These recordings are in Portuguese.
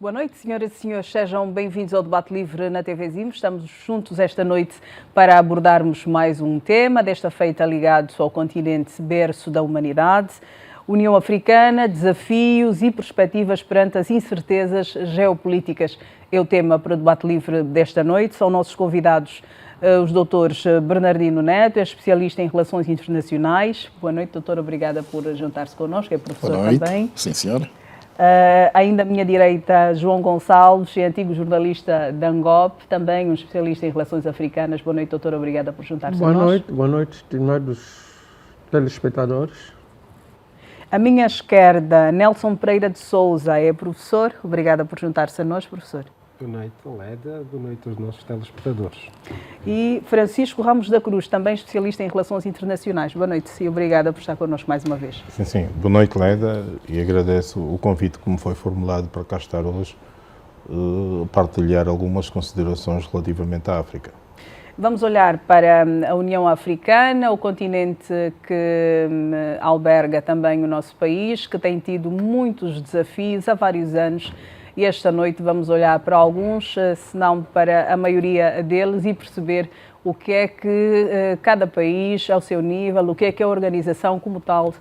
Boa noite, senhoras e senhores. Sejam bem-vindos ao Debate Livre na TV Zimos. Estamos juntos esta noite para abordarmos mais um tema, desta feita ligado ao continente berço da humanidade. União Africana, desafios e perspectivas perante as incertezas geopolíticas. É o tema para o Debate Livre desta noite. São nossos convidados os doutores Bernardino Neto, é especialista em relações internacionais. Boa noite, doutor. Obrigada por juntar-se connosco. É professor Boa noite. Também. Sim, senhora. Ainda à minha direita, João Gonçalves, é antigo jornalista da ANGOP, também um especialista em relações africanas. Boa noite, doutor. Obrigada por juntar-se a nós. Boa noite, estimados telespectadores. À minha esquerda, Nelson Pereira de Souza, é professor. Obrigada por juntar-se a nós, professor. Boa noite, Leda. Boa noite aos nossos telespectadores. E Francisco Ramos da Cruz, também especialista em relações internacionais. Boa noite e obrigada por estar connosco mais uma vez. Sim. Boa noite, Leda, e agradeço o convite que me foi formulado para cá estar hoje, partilhar algumas considerações relativamente à África. Vamos olhar para a União Africana, o continente que alberga também o nosso país, que tem tido muitos desafios há vários anos. E esta noite vamos olhar para alguns, se não para a maioria deles, e perceber o que é que cada país, ao seu nível, o que é que a organização como tal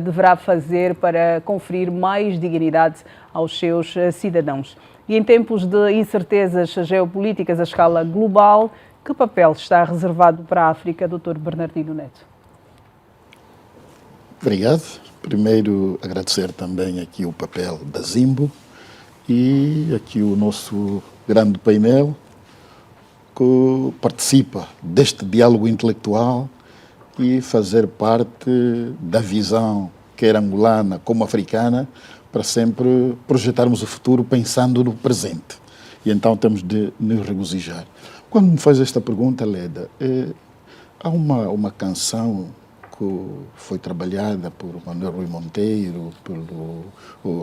deverá fazer para conferir mais dignidade aos seus cidadãos. E em tempos de incertezas geopolíticas à escala global, que papel está reservado para a África, Dr. Bernardino Neto? Obrigado. Primeiro, agradecer também aqui o papel da Zimbo e aqui o nosso grande painel que participa deste diálogo intelectual e fazer parte da visão, quer angolana como africana, para sempre projetarmos o futuro pensando no presente. E então temos de nos regozijar. Quando me faz esta pergunta, Leda, há uma canção que foi trabalhada por Manuel Rui Monteiro, pelo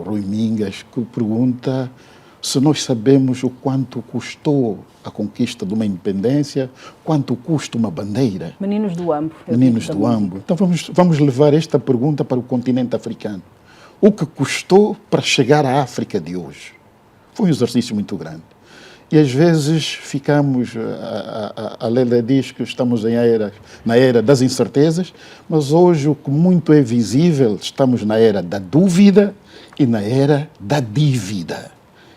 Rui Mingas, que pergunta se nós sabemos o quanto custou a conquista de uma independência, quanto custa uma bandeira. Meninos do Ambo. Meninos do Ambo. Então vamos levar esta pergunta para o continente africano. O que custou para chegar à África de hoje? Foi um exercício muito grande. E às vezes ficamos, a Leda diz que estamos na era das incertezas, mas hoje o que muito é visível, estamos na era da dúvida e na era da dívida.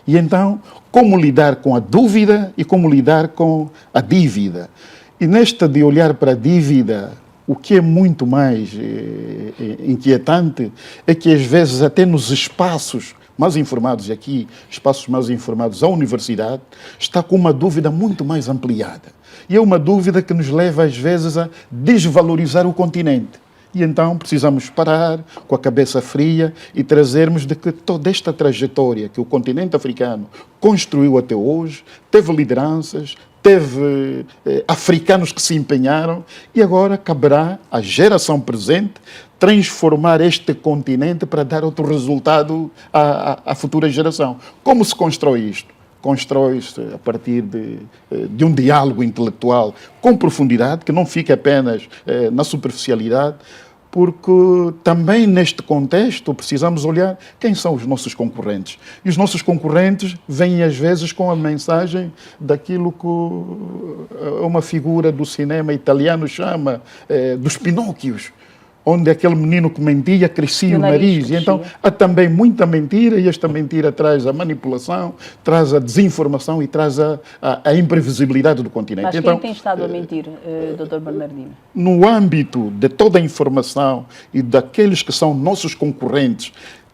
E então, como lidar com a dúvida e como lidar com a dívida? E nesta de olhar para a dívida, o que é muito mais inquietante é que às vezes até nos espaços mais informados aqui, espaços mais informados, a universidade, está com uma dúvida muito mais ampliada. E é uma dúvida que nos leva, às vezes, a desvalorizar o continente. E então precisamos parar com a cabeça fria e trazermos de que toda esta trajetória que o continente africano construiu até hoje, teve lideranças, teve africanos que se empenharam e agora caberá à geração presente transformar este continente para dar outro resultado à futura geração. Como se constrói isto? Constrói-se a partir de um diálogo intelectual com profundidade, que não fica apenas na superficialidade, porque também neste contexto precisamos olhar quem são os nossos concorrentes. E os nossos concorrentes vêm às vezes com a mensagem daquilo que uma figura do cinema italiano chama dos Pinóquios, onde aquele menino que mentia crescia o nariz. E então há também muita mentira, e esta mentira traz a manipulação, traz a desinformação e traz a imprevisibilidade do continente. Mas então, quem tem estado a mentir, Dr. Bernardino? No âmbito de toda a informação e daqueles que são nossos concorrentes,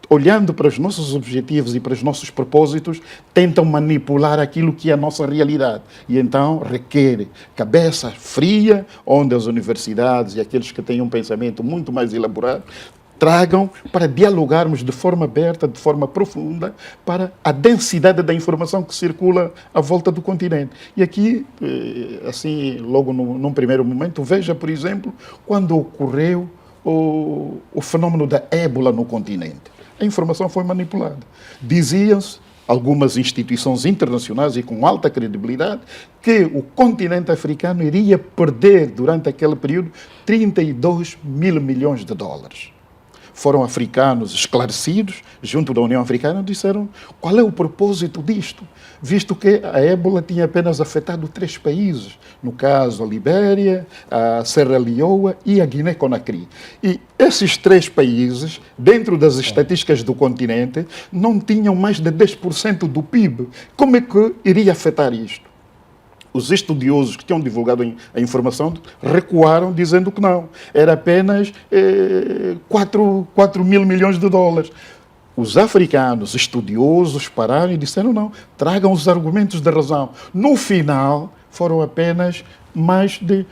olhando para os nossos objetivos e para os nossos propósitos, tentam manipular aquilo que é a nossa realidade. E então requer cabeça fria, onde as universidades e aqueles que têm um pensamento muito mais elaborado tragam para dialogarmos de forma aberta, de forma profunda, para a densidade da informação que circula à volta do continente. E aqui, assim, logo num primeiro momento, veja, por exemplo, quando ocorreu o fenômeno da ébola no continente. A informação foi manipulada. Diziam-se algumas instituições internacionais e com alta credibilidade que o continente africano iria perder durante aquele período 32 mil milhões de dólares. foram africanos esclarecidos, junto da União Africana, disseram qual é o propósito disto, visto que a ébola tinha apenas afetado 3 países, no caso a Libéria, a Serra Leoa e a Guiné-Conakry. E esses 3 países, dentro das estatísticas do continente, não tinham mais de 10% do PIB. Como é que iria afetar isto? Os estudiosos que tinham divulgado a informação recuaram dizendo que não. Era apenas 4 mil milhões de dólares. Os africanos estudiosos pararam e disseram não, tragam os argumentos de razão. No final, foram apenas mais de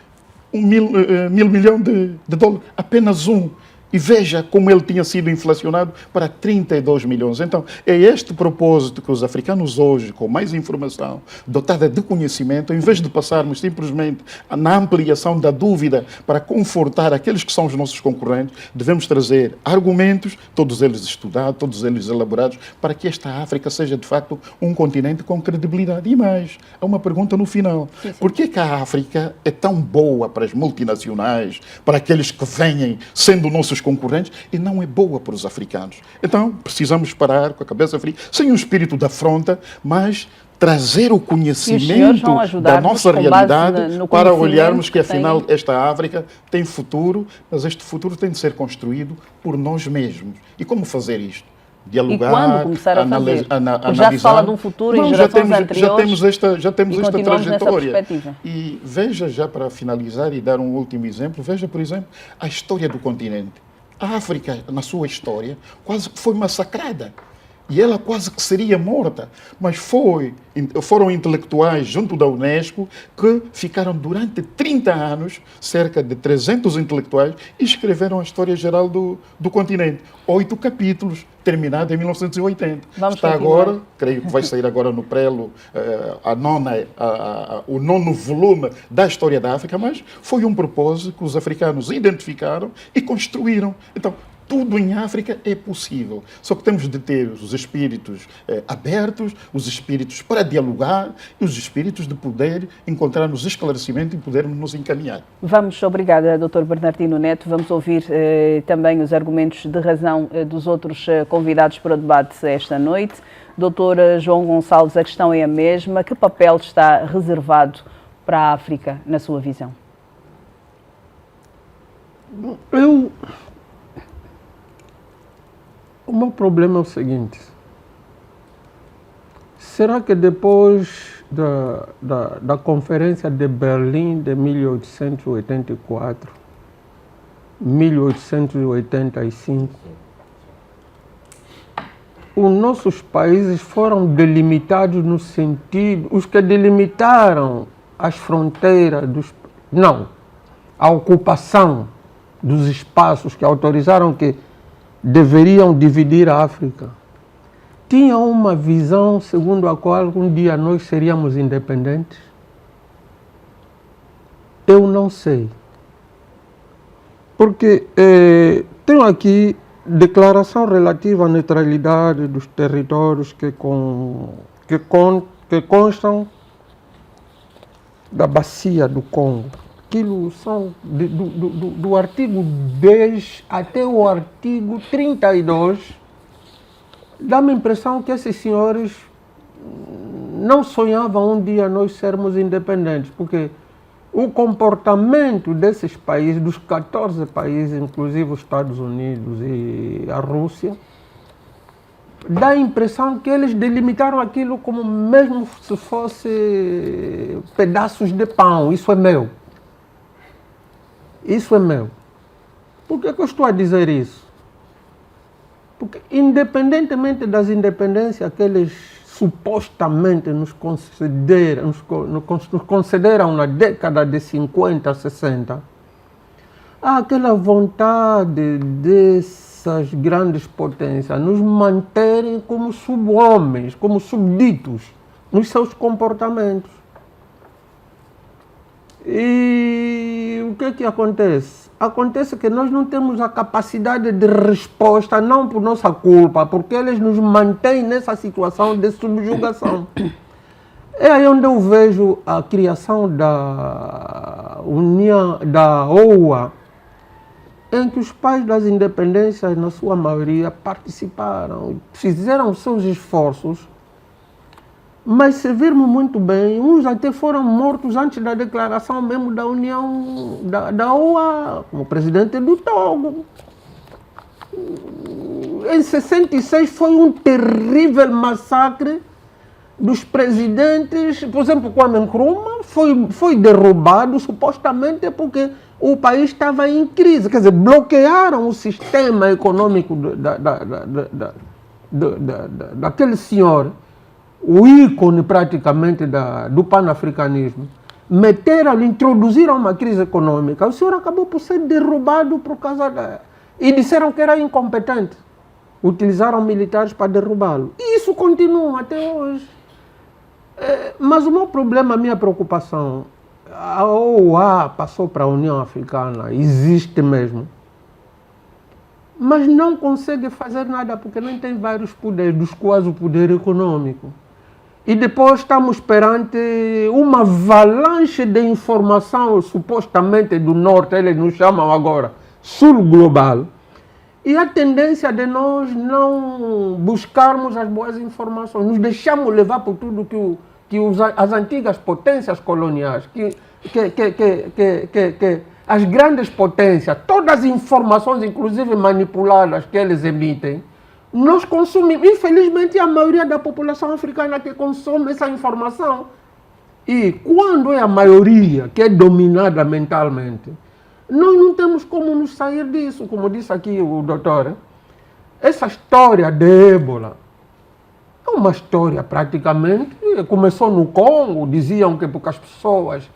1 mil milhão de dólares. Apenas um. E veja como ele tinha sido inflacionado para 32 milhões. Então, é este propósito que os africanos hoje, com mais informação, dotada de conhecimento, em vez de passarmos simplesmente na ampliação da dúvida para confortar aqueles que são os nossos concorrentes, devemos trazer argumentos, todos eles estudados, todos eles elaborados, para que esta África seja, de facto, um continente com credibilidade. E mais, há uma pergunta no final. Por que a África é tão boa para as multinacionais, para aqueles que vêm sendo nossos concorrentes, e não é boa para os africanos? Então, precisamos parar com a cabeça fria, sem o espírito da afronta, mas trazer o conhecimento da nossa realidade para olharmos que, afinal, esta África tem futuro, mas este futuro tem de ser construído por nós mesmos. E como fazer isto? Dialogar, e quando começar a fazer? Analisar. Já se fala de um futuro em gerações anteriores. Já temos esta trajetória. E veja, já para finalizar e dar um último exemplo, veja, por exemplo, a história do continente. A África, na sua história, quase que foi massacrada. E ela quase que seria morta. Mas foram intelectuais junto da Unesco que ficaram durante 30 anos, cerca de 300 intelectuais, e escreveram a história geral do continente. 8 capítulos, terminado em 1980. Está agora, creio que vai sair agora no Prelo, o 9º volume da história da África, mas foi um propósito que os africanos identificaram e construíram. Então, tudo em África é possível. Só que temos de ter os espíritos abertos, os espíritos para dialogar e os espíritos de poder encontrarmos esclarecimento e podermos nos encaminhar. Obrigada, Dr. Bernardino Neto. Vamos ouvir também os argumentos de razão dos outros convidados para o debate esta noite. Dr. João Gonçalves, a questão é a mesma. Que papel está reservado para a África, na sua visão? O meu problema é o seguinte: será que depois da Conferência de Berlim de 1884, 1885, os nossos países foram delimitados no sentido, os que delimitaram as fronteiras a ocupação dos espaços que autorizaram que deveriam dividir a África, tinham uma visão segundo a qual um dia nós seríamos independentes? Eu não sei. Porque tenho aqui declaração relativa à neutralidade dos territórios que constam da bacia do Congo. Aquilo são do artigo 10 até o artigo 32, dá-me a impressão que esses senhores não sonhavam um dia nós sermos independentes, porque o comportamento desses países, dos 14 países, inclusive os Estados Unidos e a Rússia, dá a impressão que eles delimitaram aquilo como mesmo se fosse pedaços de pão. Isso é meu. Isso é meu. Por que eu estou a dizer isso? Porque, independentemente das independências que eles supostamente nos concederam na década de 50, 60, há aquela vontade dessas grandes potências nos manterem como sub-homens, como súbditos nos seus comportamentos. E o que acontece? Acontece que nós não temos a capacidade de resposta, não por nossa culpa, porque eles nos mantêm nessa situação de subjugação. É aí onde eu vejo a criação da OUA em que os pais das independências, na sua maioria, participaram, fizeram seus esforços, mas se virmos muito bem, uns até foram mortos antes da declaração mesmo da União da OA, como o presidente do Togo. Em 66 foi um terrível massacre dos presidentes. Por exemplo, Kwame Nkrumah foi derrubado supostamente porque o país estava em crise. Quer dizer, bloquearam o sistema econômico daquele senhor, o ícone praticamente do panafricanismo. Meteram, introduziram uma crise econômica. O senhor acabou por ser derrubado por causa da... E disseram que era incompetente. Utilizaram militares para derrubá-lo. E isso continua até hoje. Mas o meu problema, a minha preocupação, a OUA passou para a União Africana, existe mesmo, mas não consegue fazer nada porque não tem vários poderes, dos quais o poder econômico. E depois estamos perante uma avalanche de informação, supostamente do norte, eles nos chamam agora sul global, e a tendência de nós não buscarmos as boas informações, nos deixamos levar por tudo que as antigas potências coloniais, as grandes potências, todas as informações, inclusive manipuladas, que eles emitem, nós consumimos. Infelizmente, a maioria da população africana que consome essa informação. E quando é a maioria que é dominada mentalmente, nós não temos como nos sair disso, como disse aqui o doutor. Essa história de ébola é uma história praticamente, começou no Congo, diziam que porque as pessoas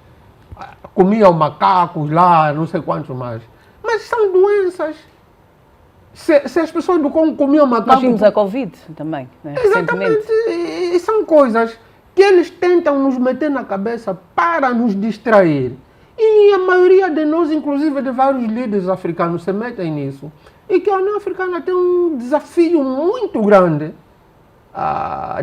comiam macacos lá, não sei quantos mais. Mas são doenças. Se as pessoas do Congo comiam macacos... Nós vimos a Covid também, né, exatamente, e são coisas que eles tentam nos meter na cabeça para nos distrair. E a maioria de nós, inclusive de vários líderes africanos, se metem nisso. E que a União Africana tem um desafio muito grande.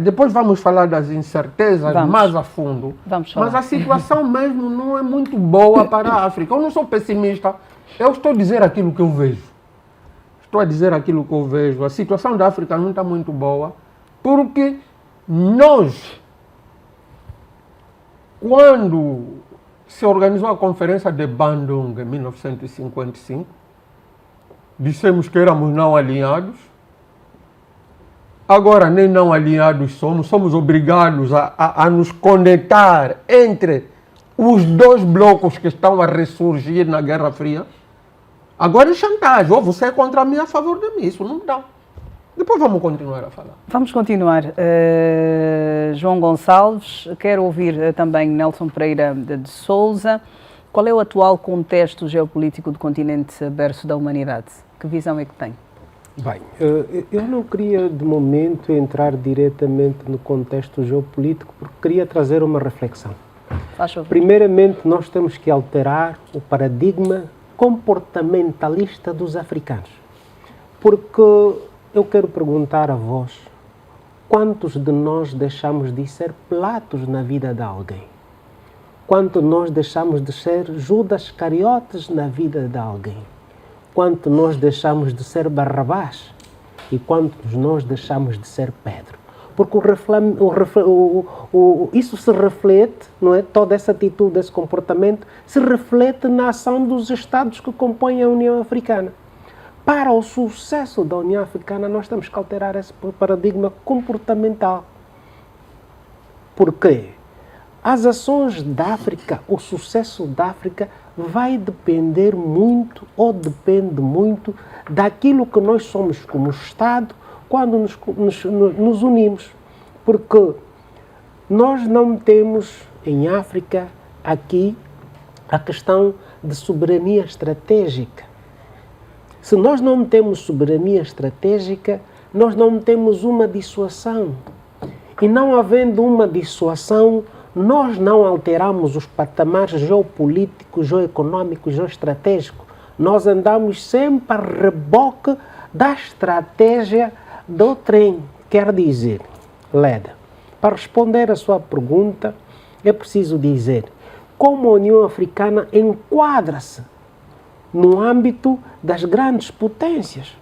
Depois vamos falar das incertezas mais a fundo. Mas a situação mesmo não é muito boa para a África. Eu não sou pessimista, eu estou a dizer aquilo que eu vejo. Estou a dizer aquilo que eu vejo. A situação da África não está muito boa, porque nós, quando se organizou a conferência de Bandung em 1955, dissemos que éramos não alinhados. Agora nem não alinhados somos obrigados a nos conectar entre os dois blocos que estão a ressurgir na Guerra Fria. Agora é chantagem, ou você é contra mim, a favor de mim, isso não dá. Depois vamos continuar a falar. Vamos continuar. João Gonçalves, quero ouvir também Nelson Pereira de Sousa. Qual é o atual contexto geopolítico do continente berço da humanidade? Que visão é que tem? Bem, eu não queria de momento entrar diretamente no contexto geopolítico, porque queria trazer uma reflexão. Primeiramente, nós temos que alterar o paradigma comportamentalista dos africanos. Porque eu quero perguntar a vós, quantos de nós deixamos de ser Pilatos na vida de alguém? Quanto nós deixamos de ser Judas Iscariotes na vida de alguém? Quanto nós deixamos de ser Barrabás? E quantos nós deixamos de ser Pedro? Porque isso se reflete, não é? Toda essa atitude, esse comportamento, se reflete na ação dos Estados que compõem a União Africana. Para o sucesso da União Africana, nós temos que alterar esse paradigma comportamental. Por quê? As ações da África, o sucesso da África vai depender muito, ou depende muito, daquilo que nós somos como Estado quando nos unimos. Porque nós não temos em África, aqui, a questão de soberania estratégica. Se nós não temos soberania estratégica, nós não temos uma dissuasão. E não havendo uma dissuasão, nós não alteramos os patamares geopolíticos, geoeconômicos, geoestratégicos. Nós andamos sempre a reboque da estratégia do trem. Quer dizer, Leda, para responder a sua pergunta, é preciso dizer como a União Africana enquadra-se no âmbito das grandes potências.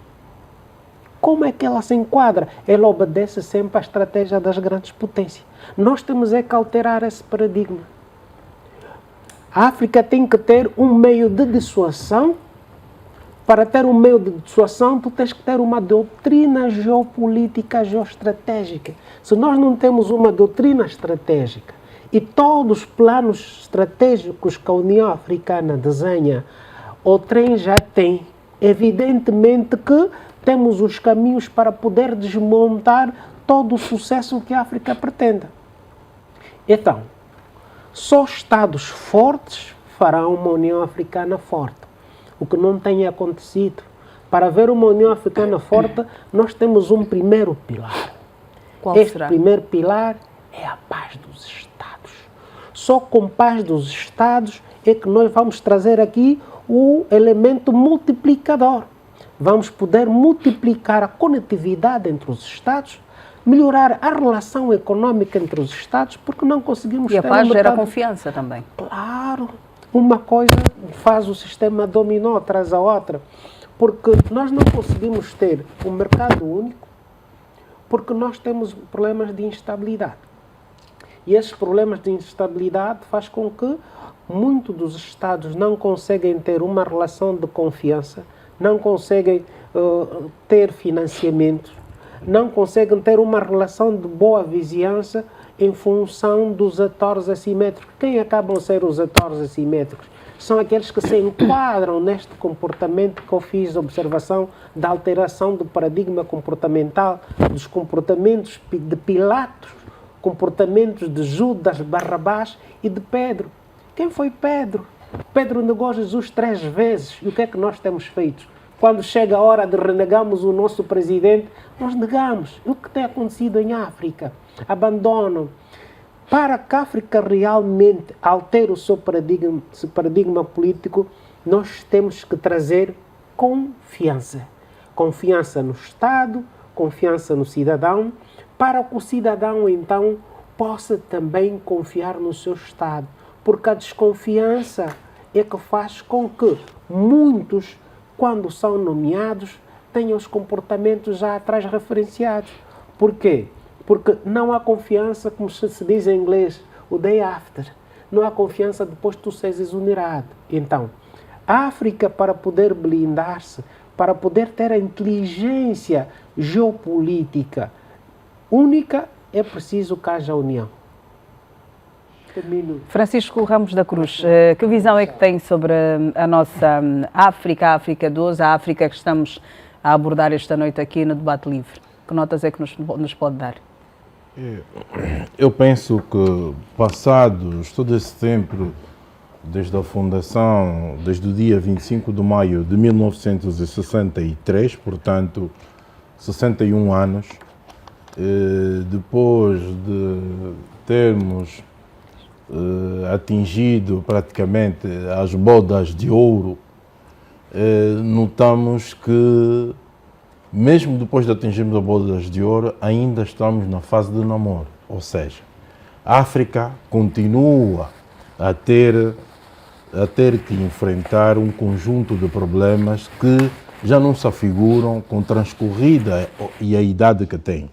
Como é que ela se enquadra? Ela obedece sempre à estratégia das grandes potências. Nós temos é que alterar esse paradigma. A África tem que ter um meio de dissuasão. Para ter um meio de dissuasão, tu tens que ter uma doutrina geopolítica, geoestratégica. Se nós não temos uma doutrina estratégica e todos os planos estratégicos que a União Africana desenha, o trem já tem. Evidentemente que temos os caminhos para poder desmontar todo o sucesso que a África pretende. Então, só Estados fortes farão uma União Africana forte. O que não tem acontecido. Para ver uma União Africana forte, nós temos um primeiro pilar. Qual Este será? primeiro pilar é a paz dos Estados. Só com paz dos Estados é que nós vamos trazer aqui o elemento multiplicador. Vamos poder multiplicar a conectividade entre os Estados, melhorar a relação econômica entre os Estados, porque não conseguimos E a ter paz um gera mercado. confiança também. Claro, uma coisa faz o sistema dominó atrás da outra, porque nós não conseguimos ter um mercado único, porque nós temos problemas de instabilidade. E esses problemas de instabilidade faz com que muitos dos Estados não conseguem ter uma relação de confiança, não conseguem ter financiamento, não conseguem ter uma relação de boa vizinhança em função dos atores assimétricos. Quem acabam a ser os atores assimétricos? São aqueles que se enquadram neste comportamento que eu fiz observação da alteração do paradigma comportamental, dos comportamentos de Pilatos, comportamentos de Judas, Barrabás e de Pedro. Quem foi Pedro? Pedro negou Jesus 3 vezes. E o que é que nós temos feito? Quando chega a hora de renegarmos o nosso presidente, nós negamos. E o que tem acontecido em África? Abandonam. Para que a África realmente altere o seu paradigma político, nós temos que trazer confiança. Confiança no Estado, confiança no cidadão, para que o cidadão, então, possa também confiar no seu Estado. Porque a desconfiança é que faz com que muitos, quando são nomeados, tenham os comportamentos já atrás referenciados. Por quê? Porque não há confiança, como se diz em inglês, o day after. Não há confiança depois de tu seres exonerado. Então, a África, para poder blindar-se, para poder ter a inteligência geopolítica única, é preciso que haja união. Termino. Francisco Ramos da Cruz, que visão é que tem sobre a nossa África, a África 12, a África que estamos a abordar esta noite aqui no Debate Livre? Que notas é que nos pode dar? Eu penso que, passados todo esse tempo, desde a fundação, desde o dia 25 de maio de 1963, portanto, 61 anos, depois de termos atingido praticamente as bodas de ouro, notamos que, mesmo depois de atingirmos as bodas de ouro, ainda estamos na fase de namoro. Ou seja, a África continua a ter que enfrentar um conjunto de problemas que já não se afiguram com transcorrida e a idade que tem.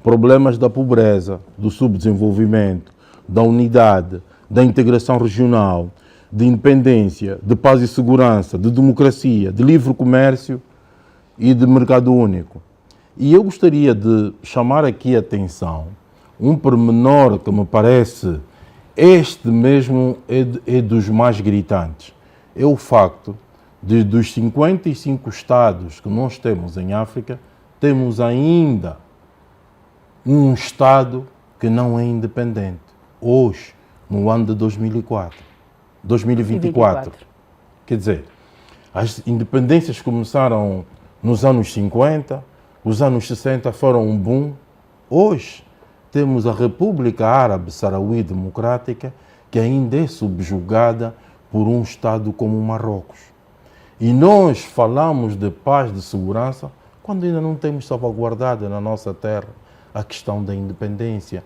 Problemas da pobreza, do subdesenvolvimento, da unidade, da integração regional, de independência, de paz e segurança, de democracia, de livre comércio e de mercado único. E eu gostaria de chamar aqui a atenção um pormenor que me parece, este mesmo é dos mais gritantes. É o facto de, dos 55 estados que nós temos em África, temos ainda um estado que não é independente. Hoje, no ano de 2024. Quer dizer, as independências começaram nos anos 50, os anos 60 foram um boom. Hoje temos a República Árabe Sarauí Democrática, que ainda é subjugada por um Estado como o Marrocos. E nós falamos de paz, de segurança, quando ainda não temos salvaguardada na nossa terra a questão da independência.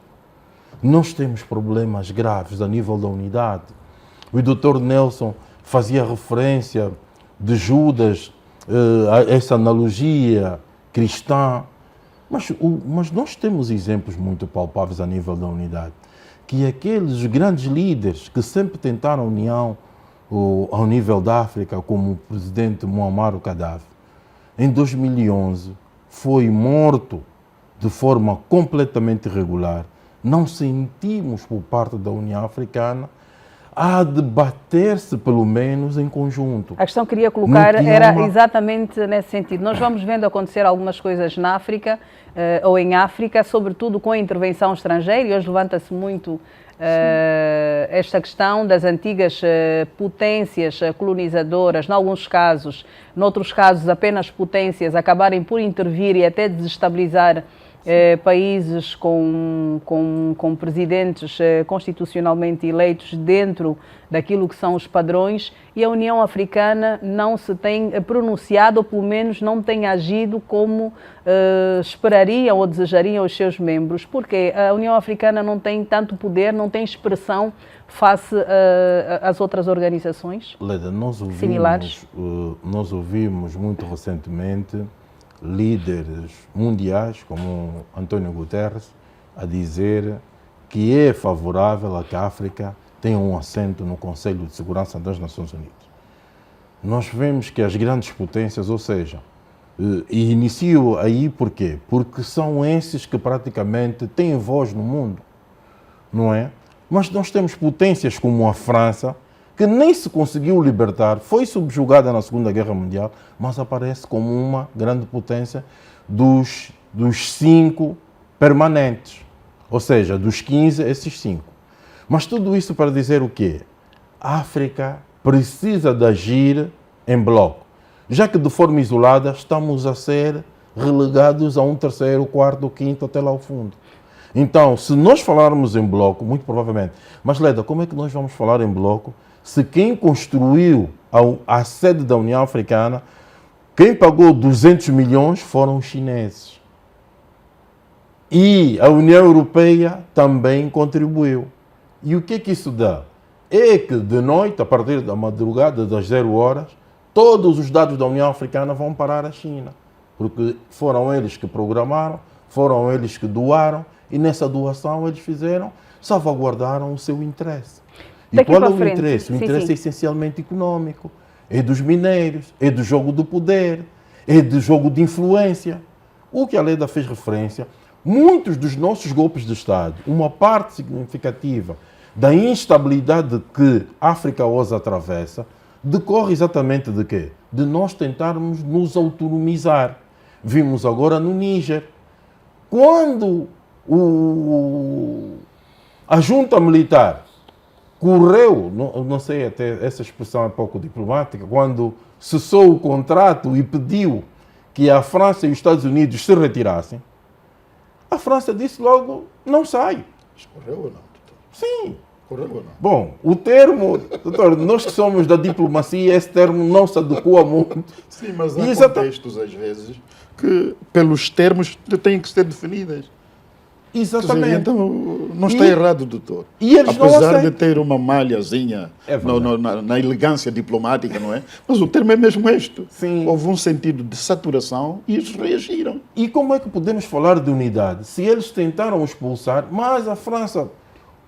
Nós temos problemas graves a nível da unidade. O Dr. Nelson fazia referência de Judas, essa analogia cristã. Mas nós temos exemplos muito palpáveis a nível da unidade, que aqueles grandes líderes que sempre tentaram união ao nível da África, como o presidente Muammar Gaddafi, em 2011 foi morto de forma completamente irregular. Não sentimos por parte da União Africana a debater-se, pelo menos, em conjunto. A questão que queria colocar era exatamente nesse sentido. Nós vamos vendo acontecer algumas coisas na África, ou em África, sobretudo com a intervenção estrangeira, e hoje levanta-se muito esta questão das antigas potências colonizadoras, em alguns casos, noutros casos apenas potências, acabarem por intervir e até desestabilizar países com presidentes constitucionalmente eleitos dentro daquilo que são os padrões, e a União Africana não se tem pronunciado, ou pelo menos não tem agido como esperariam ou desejariam os seus membros, porque a União Africana não tem tanto poder, não tem expressão face às outras organizações Leda, similares. Nós ouvimos muito recentemente líderes mundiais, como António Guterres, a dizer que é favorável a que a África tenha um assento no Conselho de Segurança das Nações Unidas. Nós vemos que as grandes potências, ou seja, e iniciam aí por quê? Porque são esses que praticamente têm voz no mundo, não é? Mas nós temos potências como a França, que nem se conseguiu libertar, foi subjugada na Segunda Guerra Mundial, mas aparece como uma grande potência dos 5 permanentes. Ou seja, dos 15, esses 5. Mas tudo isso para dizer o quê? A África precisa de agir em bloco, já que de forma isolada estamos a ser relegados a um terceiro, quarto, quinto, até lá ao fundo. Então, se nós falarmos em bloco, muito provavelmente, mas Leda, como é que nós vamos falar em bloco se quem construiu a sede da União Africana, quem pagou 200 milhões foram os chineses? E a União Europeia também contribuiu. E o que é que isso dá? É que de noite, a partir da madrugada, das 0 horas, todos os dados da União Africana vão parar à China. Porque foram eles que programaram, foram eles que doaram, e nessa doação eles salvaguardaram o seu interesse. E qual é o interesse? O interesse é essencialmente econômico. É dos minérios, é do jogo do poder, é do jogo de influência. O que a Leda fez referência, muitos dos nossos golpes de Estado, uma parte significativa da instabilidade que a África hoje atravessa, decorre exatamente de quê? De nós tentarmos nos autonomizar. Vimos agora no Níger. Quando a junta militar correu, não sei, até essa expressão é pouco diplomática, quando cessou o contrato e pediu que a França e os Estados Unidos se retirassem, a França disse logo, não sai. Correu ou não, doutor? Sim. Correu ou não? Bom, o termo, doutor, nós que somos da diplomacia, esse termo não se adequa muito. Sim, mas há contextos, às vezes, que pelos termos têm que ser definidas. Exatamente. Dizer, então, não está errado, doutor. E eles apesar de ter uma malhazinha na na elegância diplomática, não é? Mas o termo é mesmo este. Sim. Houve um sentido de saturação e eles reagiram. E como é que podemos falar de unidade se eles tentaram expulsar, mas a França,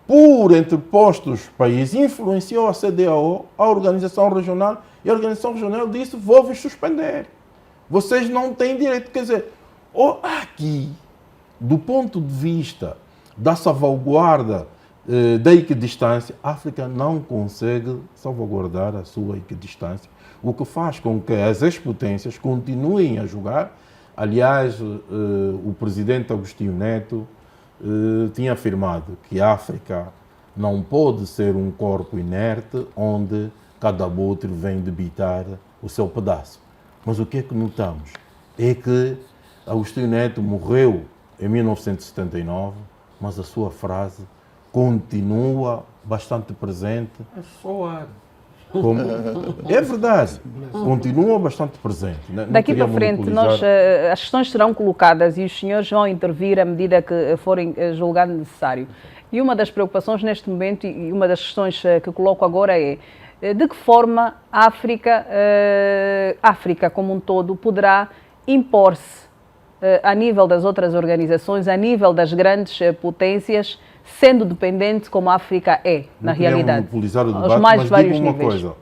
por entrepostos países, influenciou a CEDEAO, a organização regional, e a organização regional disse, vou-vos suspender. Vocês não têm direito. Quer dizer, aqui, do ponto de vista da salvaguarda da equidistância, a África não consegue salvaguardar a sua equidistância, o que faz com que as ex-potências continuem a jogar. Aliás, o presidente Agostinho Neto tinha afirmado que a África não pode ser um corpo inerte onde cada abutre vem debitar o seu pedaço. Mas o que é que notamos? É que Agostinho Neto morreu em 1979, mas a sua frase continua bastante presente. É soar. É verdade, continua bastante presente. Daqui para frente, as questões serão colocadas e os senhores vão intervir à medida que forem julgado necessário. E uma das preocupações neste momento, e uma das questões que coloco agora é, de que forma a África como um todo poderá impor-se a nível das outras organizações, a nível das grandes potências, sendo dependente como a África é, na realidade. Monopolizar o aos debate, mais mas vários digo uma níveis. coisa,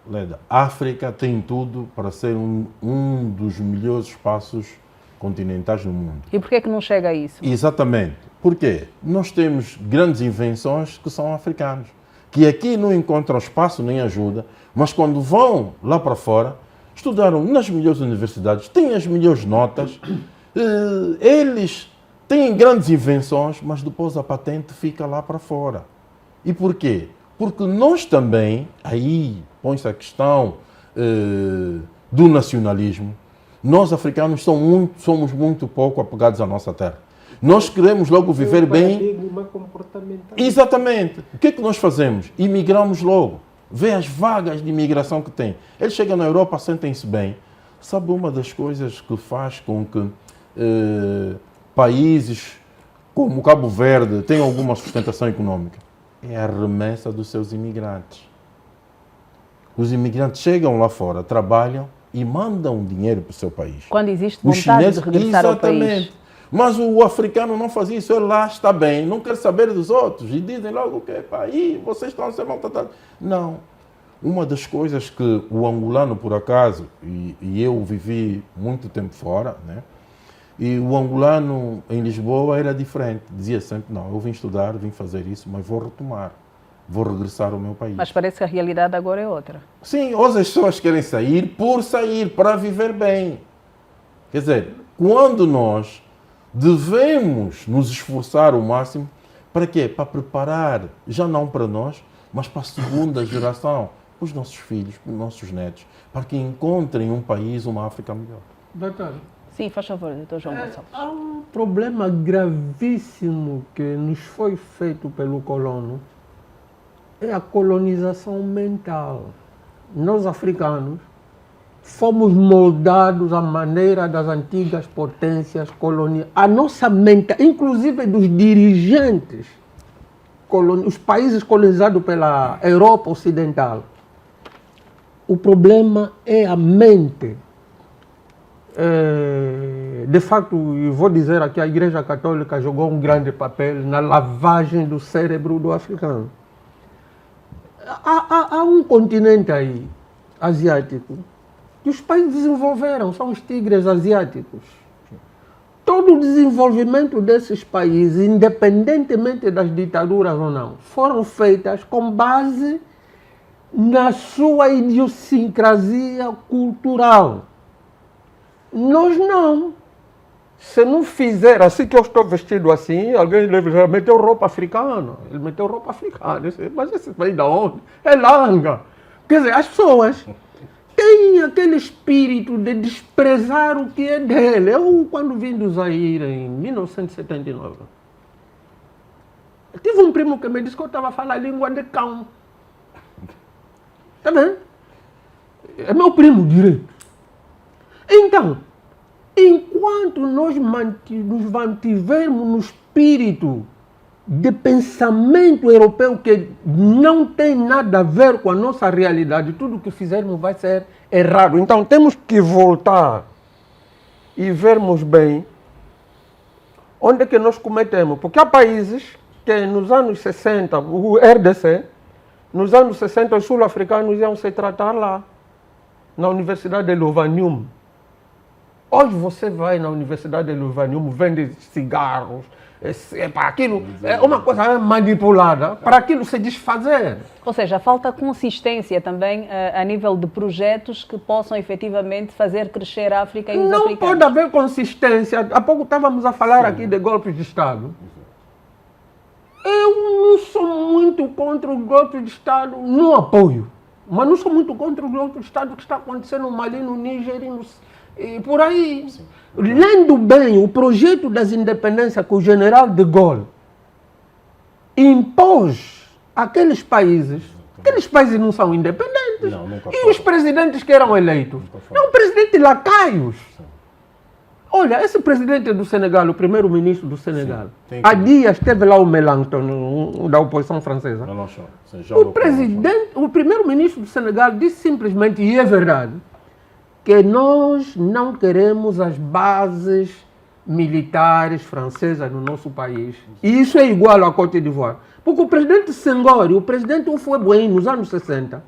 Leda, a África tem tudo para ser um dos melhores espaços continentais no mundo. E por que é que não chega a isso? Exatamente. Por quê? Nós temos grandes invenções que são africanos, que aqui não encontram espaço nem ajuda, mas quando vão lá para fora, estudaram nas melhores universidades, têm as melhores notas, eles têm grandes invenções, mas depois a patente fica lá para fora. E por quê? Porque nós também, aí põe-se a questão do nacionalismo, nós africanos somos muito pouco apegados à nossa terra. Nós queremos logo viver bem. Exatamente. O que é que nós fazemos? Imigramos logo. Vê as vagas de imigração que tem. Eles chegam na Europa, sentem-se bem. Sabe uma das coisas que faz com que países como Cabo Verde tenham alguma sustentação econômica? É a remessa dos seus imigrantes. Os imigrantes chegam lá fora, trabalham e mandam dinheiro para o seu país. Quando existe vontade de regressar ao país. Exatamente. Mas o africano não faz isso, ele lá está bem, não quer saber dos outros. E dizem logo que aí vocês estão a ser maltratados. Não. Uma das coisas que o angolano, por acaso, e eu vivi muito tempo fora, né? E o angolano em Lisboa era diferente. Dizia sempre, não, eu vim estudar, vim fazer isso, mas vou retomar. Vou regressar ao meu país. Mas parece que a realidade agora é outra. Sim, hoje as pessoas querem sair por sair, para viver bem. Quer dizer, quando nós devemos nos esforçar o máximo, para quê? Para preparar, já não para nós, mas para a segunda geração, para os nossos filhos, para os nossos netos, para que encontrem um país, uma África melhor. Doutor, Sim, faz favor, doutor João Gonçalves. há um problema gravíssimo que nos foi feito pelo colono, é a colonização mental. Nós, africanos, fomos moldados à maneira das antigas potências coloniais. A nossa mente, inclusive dos dirigentes, os países colonizados pela Europa Ocidental, o problema é a mente. De facto, eu vou dizer aqui, a Igreja Católica jogou um grande papel na lavagem do cérebro do africano. Há um continente aí, asiático, que os países desenvolveram, são os tigres asiáticos. Todo o desenvolvimento desses países, independentemente das ditaduras ou não, foram feitas com base na sua idiosincrasia cultural. Nós não. Se não fizer assim que eu estou vestido assim, alguém já meteu roupa africana. Ele meteu roupa africana. Mas esse vem de onde? É langa. Quer dizer, as pessoas têm aquele espírito de desprezar o que é dele. Eu, quando vim do Zaire, em 1979, eu tive um primo que me disse que eu estava a falar a língua de cão. Está vendo? É meu primo direito. Então, enquanto nós nos mantivermos no espírito de pensamento europeu que não tem nada a ver com a nossa realidade, tudo que fizermos vai ser errado. Então temos que voltar e vermos bem onde é que nós cometemos. Porque há países que nos anos 60, o RDC, nos anos 60 os sul-africanos iam se tratar lá, na Universidade de Louvain. Hoje você vai na Universidade de Louvain, vende cigarros, para aquilo, é uma coisa manipulada, para aquilo se desfazer. Ou seja, falta consistência também a nível de projetos que possam efetivamente fazer crescer a África e os Não africanos. pode haver consistência. Há pouco estávamos a falar aqui de golpes de Estado. Eu não sou muito contra o golpe de Estado, não apoio. Mas não sou muito contra o golpe de Estado que está acontecendo no Mali, no Níger e por aí. Sim. Lendo bem o projeto das independências que o general de Gaulle impôs àqueles países não são independentes. Não, e os presidentes que eram eleitos? É um presidente lacaios. Olha, esse presidente do Senegal, o primeiro-ministro do Senegal, tem há que- dias esteve lá o Melanchthon, da oposição francesa. Mélenchon, c'est Jean-Luc O presidente, o primeiro-ministro do Senegal disse simplesmente, e é verdade, que nós não queremos as bases militares francesas no nosso país. E isso é igual à Côte d'Ivoire. Porque o presidente Senghor e o presidente Houphouët-Boigny, nos anos 60,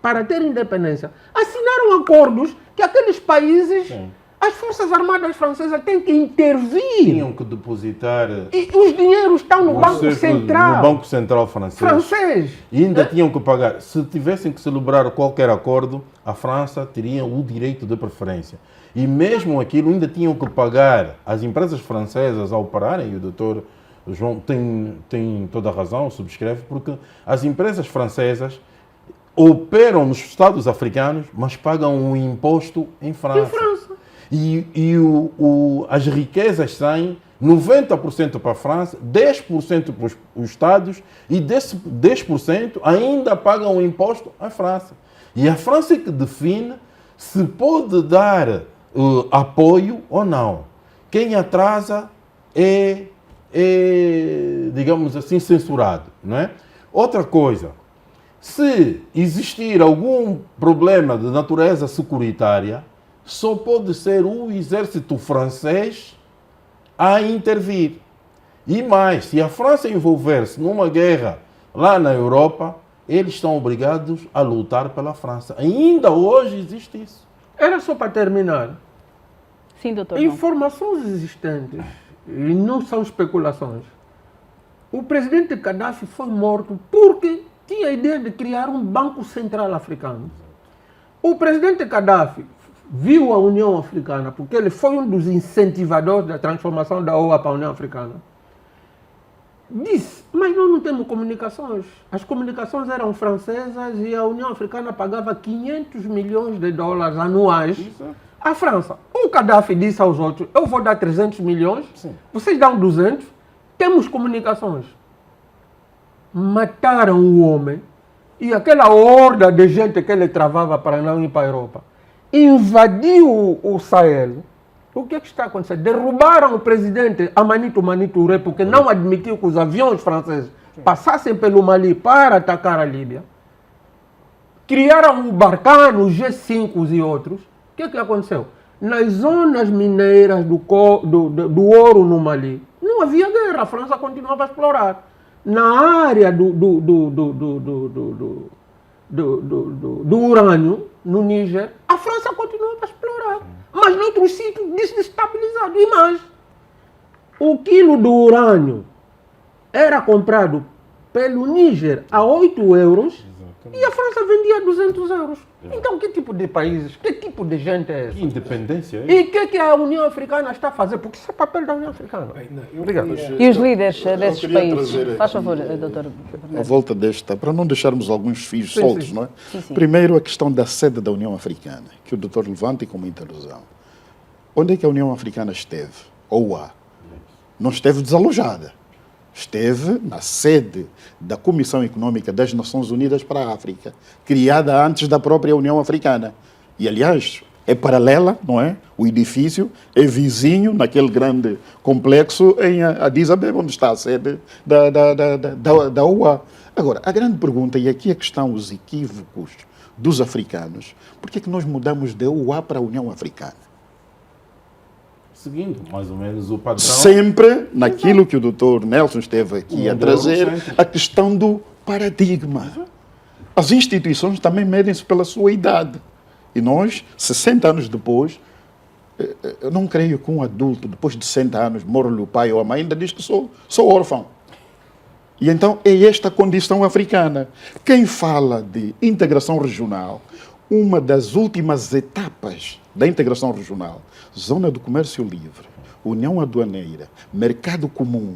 para ter independência, assinaram acordos que aqueles países, Sim. as Forças Armadas Francesas têm que intervir. Tinham que depositar E os dinheiros estão no Banco Central no Banco Central francês. E ainda tinham que pagar. Se tivessem que celebrar qualquer acordo, a França teria o direito de preferência. E mesmo aquilo ainda tinham que pagar as empresas francesas ao pararem, e o doutor João tem toda a razão, subscreve, porque as empresas francesas operam nos Estados africanos, mas pagam um imposto em França. As riquezas saem 90% para a França, 10% para os Estados e desse 10% ainda pagam o imposto à França. E a França é que define se pode dar apoio ou não. Quem atrasa é, digamos assim, censurado, não é? Outra coisa, se existir algum problema de natureza securitária, só pode ser o exército francês a intervir. E mais, se a França envolver-se numa guerra lá na Europa, eles estão obrigados a lutar pela França. Ainda hoje existe isso. Era só para terminar. Sim, doutor João. Informações existentes, e não são especulações. O presidente Gaddafi foi morto porque tinha a ideia de criar um Banco Central Africano. O presidente Gaddafi viu a União Africana, porque ele foi um dos incentivadores da transformação da OA para a União Africana. Disse, mas nós não temos comunicações. As comunicações eram francesas e a União Africana pagava 500 milhões de dólares anuais à França. O Gaddafi disse aos outros, eu vou dar 300 milhões, vocês dão 200, temos comunicações. Mataram o homem e aquela horda de gente que ele travava para não ir para a Europa invadiu o Sahel. O que é que está acontecendo? Derrubaram o presidente Amanito Touré porque não admitiu que os aviões franceses passassem pelo Mali para atacar a Líbia. Criaram o Barkhane, os G5 e outros. O que é que aconteceu? Nas zonas mineiras do ouro no Mali, não havia guerra, a França continuava a explorar. Na área do urânio, no Níger, a França continuava a explorar. Mas noutros sítios desestabilizados. E mais, o quilo do urânio era comprado pelo Níger a 8 euros e a França vendia a 200 euros. Então, que tipo de países, que tipo de gente é essa? Que independência é? E o que a União Africana está a fazer? Porque isso é papel da União Africana. Obrigado. E os líderes desses queria países? trazer- Faz favor, doutor. À volta desta, para não deixarmos alguns fios soltos, sim. não é? Sim. Primeiro, a questão da sede da União Africana, que o doutor levanta como interrupção. Onde é que a União Africana esteve? Ou há? Não esteve desalojada. Esteve na sede da Comissão Econômica das Nações Unidas para a África, criada antes da própria União Africana. E, aliás, é paralela, não é? O edifício é vizinho naquele grande complexo em Addis Abeba, onde está a sede da OA. Agora, a grande pergunta, e aqui é que estão os equívocos dos africanos, por que é que nós mudamos da OA para a União Africana? Seguindo mais ou menos o padrão. Sempre naquilo que o doutor Nelson esteve aqui a Um trazer, eurocêntrico. a questão do paradigma. As instituições também medem-se pela sua idade. E nós, 60 anos depois, eu não creio que um adulto, depois de 60 anos, morre-lhe o pai ou a mãe, ainda diz que sou órfão. E então é esta a condição africana. Quem fala de integração regional, uma das últimas etapas da integração regional, zona do comércio livre, união aduaneira, mercado comum,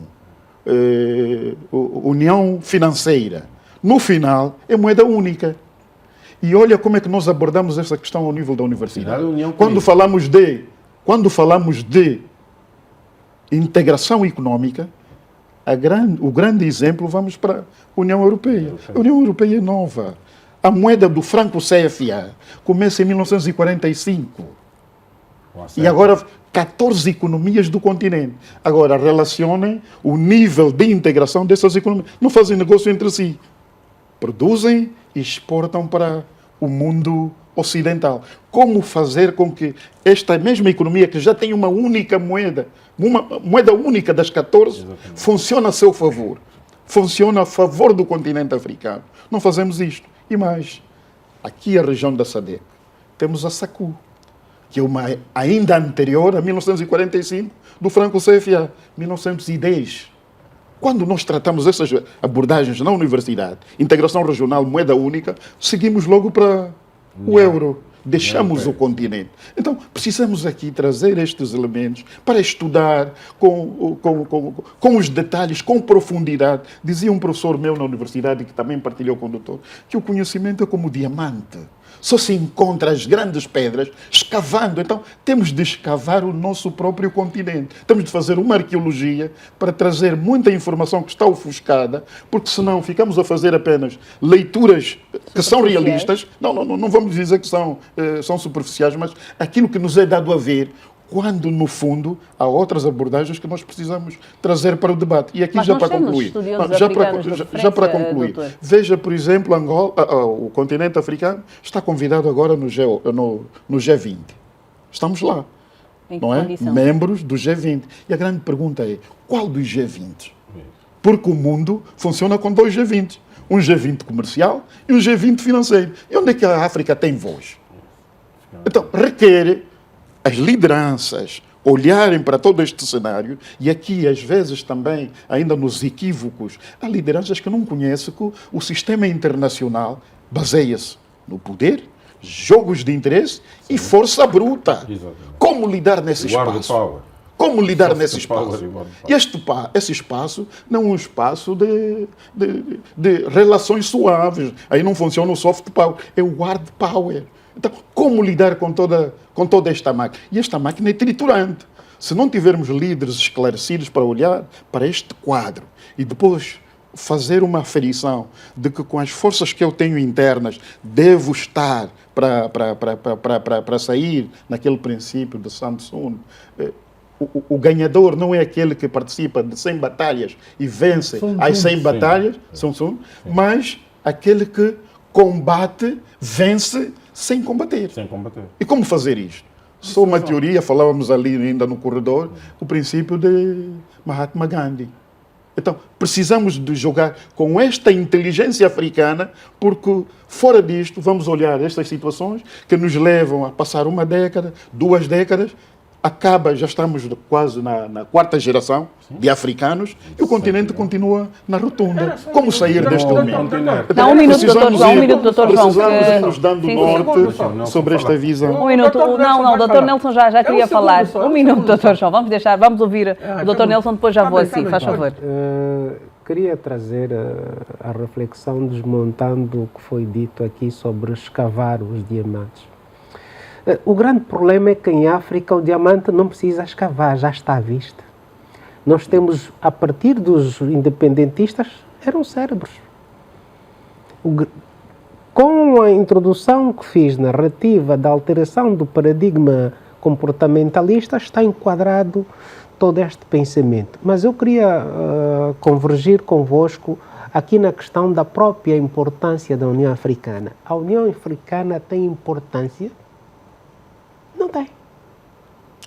união financeira, no final é moeda única. E olha como é que nós abordamos essa questão ao nível da universidade. Final, união Quando falamos de integração económica, o grande exemplo, vamos para a União Europeia. A União Europeia é nova. A moeda do franco CFA começa em 1945. E agora 14 economias do continente. Agora relacionem o nível de integração dessas economias. Não fazem negócio entre si. Produzem e exportam para o mundo ocidental. Como fazer com que esta mesma economia, que já tem uma única moeda, uma moeda única das 14, funcione a seu favor, funcione a favor do continente africano? Não fazemos isto. E mais, aqui a região da SADC, temos a SACU, que é uma ainda anterior a 1945, do Franco CFA, 1910. Quando nós tratamos essas abordagens na universidade, integração regional, moeda única, seguimos logo para o euro. Deixamos o continente. Então, precisamos aqui trazer estes elementos para estudar com os detalhes, com profundidade. Dizia um professor meu na universidade, que também partilhou com o doutor, que o conhecimento é como diamante. Só se encontra as grandes pedras escavando. Então, temos de escavar o nosso próprio continente. Temos de fazer uma arqueologia para trazer muita informação que está ofuscada, porque senão ficamos a fazer apenas leituras que são realistas. Não vamos dizer que são superficiais, mas aquilo que nos é dado a ver, quando, no fundo, há outras abordagens que nós precisamos trazer para o debate. E aqui mas já nós para temos concluir. estudiosos Já africanos para concluir. doutor. Veja, por exemplo, Angola, o continente africano está convidado agora no G20. Estamos lá. Em que Não é? condição? Membros do G20. E a grande pergunta é, qual dos G20? Porque o mundo funciona com dois G20. Um G20 comercial e um G20 financeiro. E onde é que a África tem voz? Então, requer as lideranças olharem para todo este cenário, e aqui, às vezes, também, ainda nos equívocos, há lideranças que não conhecem que o sistema internacional baseia-se no poder, jogos de interesse e força bruta. Exatamente. Como lidar nesse Guarda espaço? power. Como lidar Soft nesse power espaço? e guarda power. E esse espaço não é um espaço de relações suaves. Aí não funciona o soft power, é o hard power. Então, como lidar com toda esta máquina? E esta máquina é triturante. Se não tivermos líderes esclarecidos para olhar para este quadro e depois fazer uma aferição de que com as forças que eu tenho internas devo estar para sair naquele princípio de Samson, o ganhador não é aquele que participa de 100 batalhas e vence as 100 batalhas, mas aquele que combate, vence sem combater. Sem combater. E como fazer isto? Só uma teoria, falávamos ali ainda no corredor, o princípio de Mahatma Gandhi. Então, precisamos de jogar com esta inteligência africana, porque fora disto vamos olhar estas situações que nos levam a passar uma década, 2 décadas, já estamos quase na 4ª geração de africanos e o continente continua na rotunda. Como sair deste momento? Dá um minuto, doutor João. Precisamos ir nos dando norte sobre esta visão. Um minuto. Não, o doutor Nelson já queria falar. Um minuto, doutor João. Vamos ouvir o doutor Nelson, depois já vou assim. Faz favor. Queria trazer a reflexão desmontando o que foi dito aqui sobre escavar os diamantes. O grande problema é que em África o diamante não precisa escavar, já está à vista. Nós temos, a partir dos independentistas, eram cérebros. Com a introdução que fiz narrativa da alteração do paradigma comportamentalista, está enquadrado todo este pensamento. Mas eu queria convergir convosco aqui na questão da própria importância da União Africana. A União Africana tem importância? Não tem.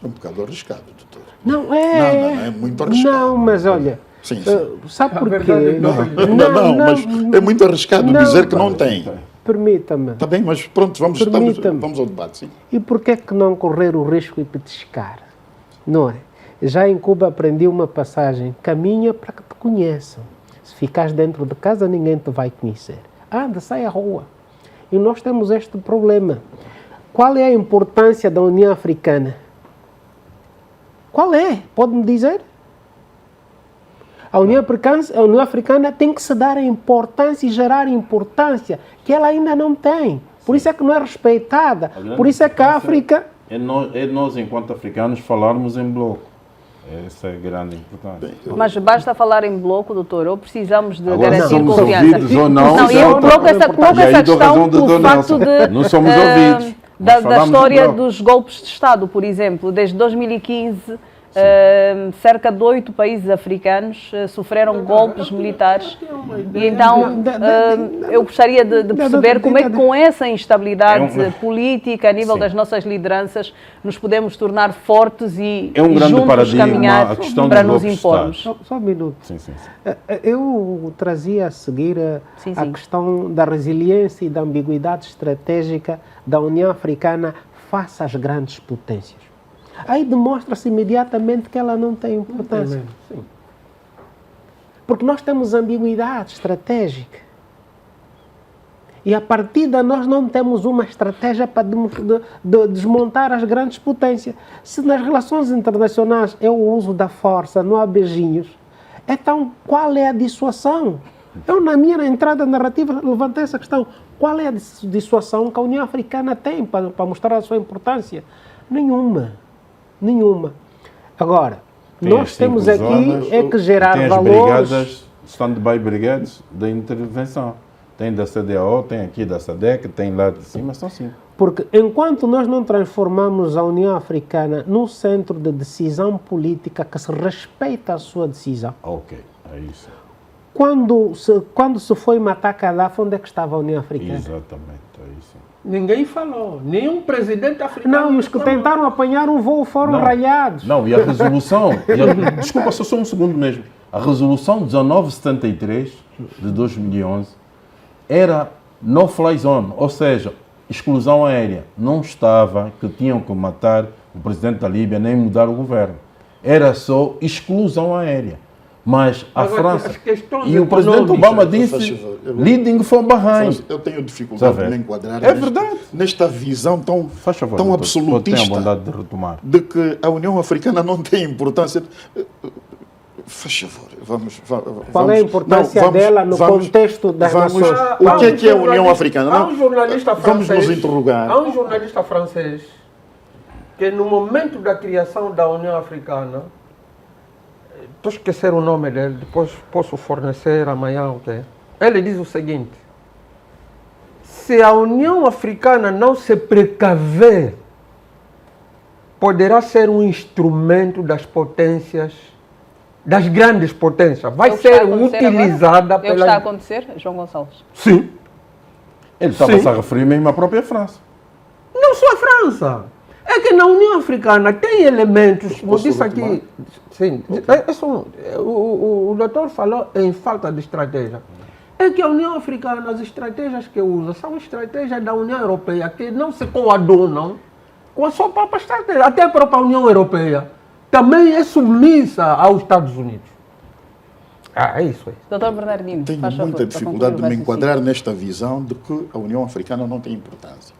É um bocado arriscado, doutor. Não, é muito arriscado. Não, mas olha, Sim. Sabe porquê? Mas é muito arriscado dizer que não tem. Permita-me. Está bem, mas pronto, vamos ao debate, sim. E por que não correr o risco e petiscar? Não é? Já em Cuba aprendi uma passagem: caminha para que te conheçam. Se ficares dentro de casa, ninguém te vai conhecer. Anda, sai à rua. E nós temos este problema. Qual é a importância da União Africana? Qual é? Pode-me dizer? A União Africana tem que se dar a importância e gerar importância que ela ainda não tem. Por isso é que não é respeitada. Por isso é que a África... É nós, enquanto africanos, falarmos em bloco. Essa é a grande importância. Mas basta falar em bloco, doutor, ou precisamos de Agora, garantir somos confiança? ouvidos ou não, Não, eu coloco essa questão do pelo facto de... Não somos ouvidos. Da falamos do história bloco. dos golpes de Estado, por exemplo, desde 2015, cerca de 8 países africanos sofreram golpes militares. E então eu gostaria de perceber como é que com essa instabilidade política a nível das nossas lideranças nos podemos tornar fortes e É um grande juntos paradigma caminhar a questão para dos nos golpes de impormos. Estado. Só um minuto. Sim. Eu trazia a seguir Sim, a sim. questão da resiliência e da ambiguidade estratégica da União Africana face às grandes potências. Aí demonstra-se imediatamente que ela não tem importância. Porque nós temos ambiguidade estratégica. E a partir de nós não temos uma estratégia para desmontar as grandes potências. Se nas relações internacionais é o uso da força, não há beijinhos, então qual é a dissuasão? Eu, na minha entrada narrativa, levantei essa questão. Qual é a dissuasão que a União Africana tem para mostrar a sua importância? Nenhuma. Agora, nós temos aqui que gerar tem as valores. brigadas, stand-by brigades da intervenção. Tem da CDAO, tem aqui da SADC, tem lá de cima, são 5. Porque enquanto nós não transformamos a União Africana num centro de decisão política que se respeita a sua decisão. Ok, é isso. Quando se foi matar Gaddafi, onde é que estava a União Africana? Exatamente, é isso. Ninguém falou. Nenhum presidente africano. Não, e os que falou. tentaram apanhar um voo foram Não. raiados. Não, e a resolução, desculpa, só um segundo mesmo. A resolução 1973 de 2011 era no-fly zone, ou seja, exclusão aérea. Não estava que tinham que matar o presidente da Líbia nem mudar o governo. Era só exclusão aérea. Mas a Agora, França as questões e o presidente econômicas, Obama faz disse favor, eu- leading from behind. Eu tenho dificuldade Sabe? de me enquadrar É verdade. nesta visão tão, Faz favor, tão doutor, absolutista tenha a bondade de retomar. de que a União Africana não tem importância. Faz favor, vamos. Qual é a importância dela no contexto das nações? O que é a União Africana? Há um jornalista Vamos francês, nos interrogar. Há um jornalista francês que no momento da criação da União Africana, estou a esquecer o nome dele, depois posso fornecer amanhã, ok? Ele diz o seguinte: se a União Africana não se precaver, poderá ser um instrumento das potências, das grandes potências. Vai É o que está ser a acontecer utilizada agora? É o que está a pela... acontecer, João Gonçalves? Sim. Ele estava Sim. -se a referir mesmo à própria França. Não só a França. É que na União Africana tem elementos, como Posso disse retomar? aqui, sim, o doutor falou em falta de estratégia. É que a União Africana, as estratégias que usa, são estratégias da União Europeia, que não se coadunam com a sua própria estratégia. Até a própria União Europeia também é submissa aos Estados Unidos. É isso aí. Doutor Bernardino, Tenho faz favor, muita para dificuldade de concluir o me enquadrar raciocínio. nesta visão de que a União Africana não tem importância.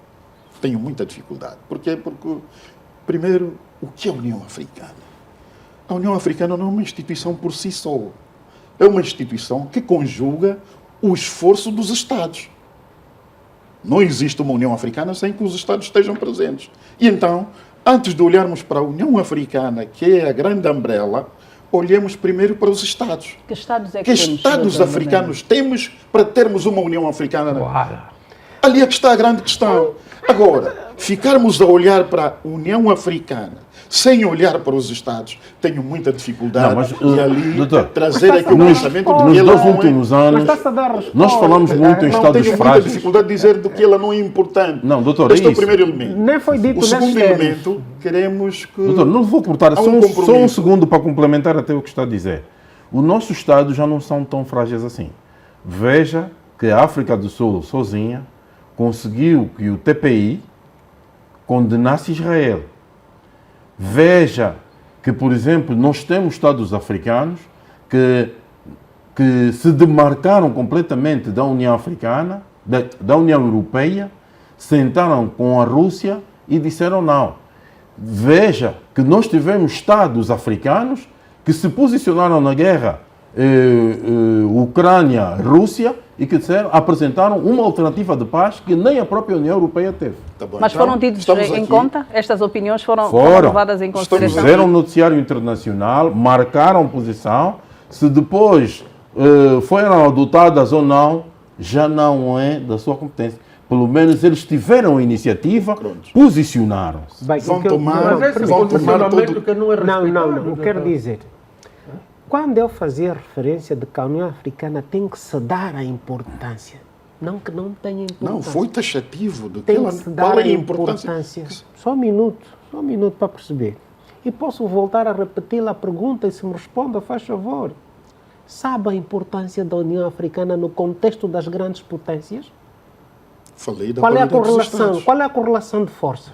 Tenho muita dificuldade. Porquê? Porque, primeiro, o que é a União Africana? A União Africana não é uma instituição por si só. É uma instituição que conjuga o esforço dos Estados. Não existe uma União Africana sem que os Estados estejam presentes. E então, antes de olharmos para a União Africana, que é a grande umbrella, olhemos primeiro para os Estados. Que Estados é Que que temos, Estados doutor africanos temos para termos uma União Africana? Uala. Ali é que está a grande questão. Agora, ficarmos a olhar para a União Africana sem olhar para os Estados, tenho muita dificuldade Não, mas, de ali doutor, trazer aqui o pensamento de que Nos ela dois não é... últimos anos, Mas está-se a dar resposta. nós falamos muito em Não, estados tenho muita frágeis. dificuldade de dizer de que ela não é importante. Não, doutor, Este é é o isso. primeiro elemento. Nem foi dito O segundo nesses termos. elemento, queremos que... Doutor, não vou cortar, Há só um um compromisso. segundo para complementar até o que está a dizer. Os nossos Estados já não são tão frágeis assim. Veja que a África do Sul, sozinha, conseguiu que o TPI condenasse Israel. Veja que, por exemplo, nós temos Estados africanos que se demarcaram completamente da União Africana, da União Europeia, sentaram com a Rússia e disseram não. Veja que nós tivemos Estados africanos que se posicionaram na guerra Ucrânia-Rússia e que apresentaram uma alternativa de paz que nem a própria União Europeia teve. Tá bom, Mas então, foram tidos estamos em aqui. conta? Estas opiniões foram Foram. levadas em consideração? Fizeram um noticiário internacional, marcaram posição, se depois foram adotadas ou não, já não é da sua competência. pelo menos eles tiveram a iniciativa, posicionaram-se. Bem, Vão o que eu- tomar- não, Mas esse vão tomar posicionamento todo- que não é Não, respeitado. não. Eu quero dizer, quando eu fazia referência de que a União Africana tem que se dar a importância, não que não tenha importância. Não, foi taxativo de Tem que que se qual dar é a a importância. importância. Só um minuto para perceber. E posso voltar a repetir a pergunta e se me responda, faz favor. Sabe a importância da União Africana no contexto das grandes potências? Falei da Qual é a qualidade dos correlação? Estados. Qual é a correlação de forças?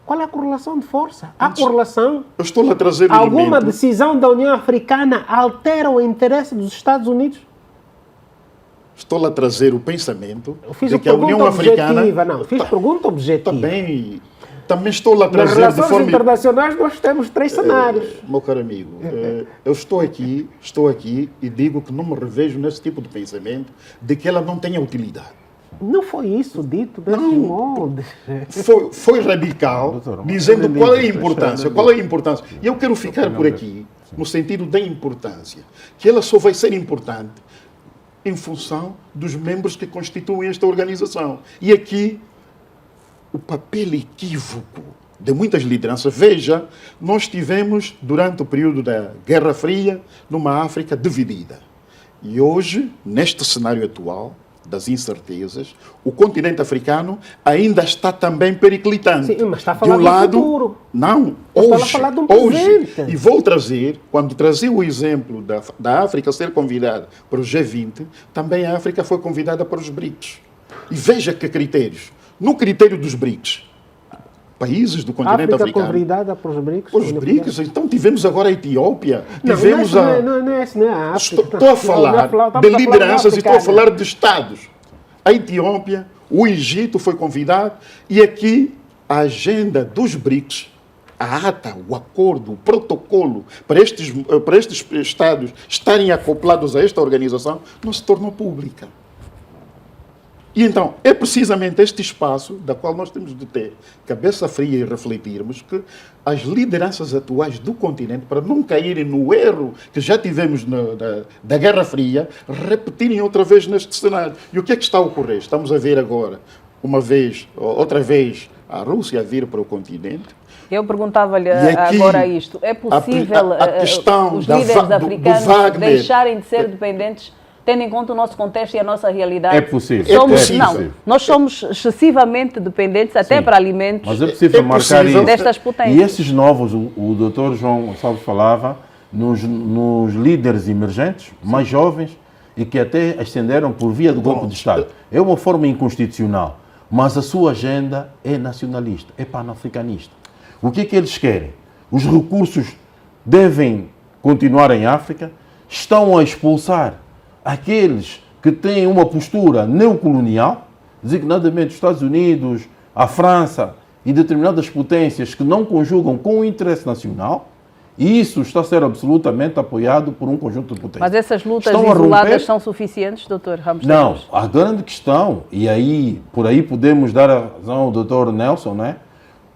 Qual é a correlação de força? Há correlação? Eu estou a trazer Alguma elemento. decisão da União Africana altera o interesse dos Estados Unidos? Estou a trazer o pensamento Eu fiz de uma que a União pergunta Africana. objetiva. Não, fiz pergunta objetiva. Também estou a Nas trazer de relações forma. internacionais nós temos três cenários. Meu caro amigo, eu estou aqui e digo que não me revejo nesse tipo de pensamento de que ela não tenha utilidade. Não foi isso dito desse Não. modo. Foi radical, Doutor, dizendo mas qual é a isso, importância, isso é qual é a importância. E eu quero ficar por aqui, no sentido da importância, que ela só vai ser importante em função dos membros que constituem esta organização. E aqui, o papel equívoco de muitas lideranças. Veja, nós tivemos, durante o período da Guerra Fria, numa África dividida. E hoje, neste cenário atual, das incertezas, o continente africano ainda está também periclitante. Sim, mas está a falar de um do lado, futuro. não, Está a hoje, falar de um hoje. presente. E vou trazer, quando trazer o exemplo da África ser convidada para o G20, também a África foi convidada para os BRICS. E veja que critérios. No critério dos BRICS, países do A continente África africano, convidada para os BRICS. os BRICS, então tivemos agora a Etiópia, Não, tivemos não é a África. Estou a falar Estamos de a falar lideranças e estou a africana. falar de Estados. A Etiópia, o Egito foi convidado e aqui a agenda dos BRICS, a ata, o acordo, o protocolo para estes Estados estarem acoplados a esta organização não se tornou pública. E então, é precisamente este espaço da qual nós temos de ter cabeça fria e refletirmos que as lideranças atuais do continente, para não caírem no erro que já tivemos da Guerra Fria, repetirem outra vez neste cenário. E o que é que está a ocorrer? Estamos a ver agora, outra vez, a Rússia a vir para o continente. Eu perguntava-lhe E aqui, agora isto. É possível a questão os da líderes do africanos Wagner. deixarem de ser dependentes, tendo em conta o nosso contexto e a nossa realidade? É possível. Somos, É possível. Não, nós somos excessivamente dependentes, até Sim. para alimentos, Mas é possível É marcar possível. isso. destas potências. E esses novos, o doutor João Gonçalves falava, nos líderes emergentes, mais jovens, e que até ascenderam por via do golpe de Estado. É uma forma inconstitucional, mas a sua agenda é nacionalista, é panafricanista. O que é que eles querem? Os recursos devem continuar em África, estão a expulsar aqueles que têm uma postura neocolonial, designadamente os Estados Unidos, a França e determinadas potências que não conjugam com o interesse nacional, e isso está a ser absolutamente apoiado por um conjunto de potências. Mas essas lutas Estão a isoladas romper. são suficientes, doutor Ramos? Não, a grande questão, e aí por aí podemos dar a razão ao doutor Nelson, não é?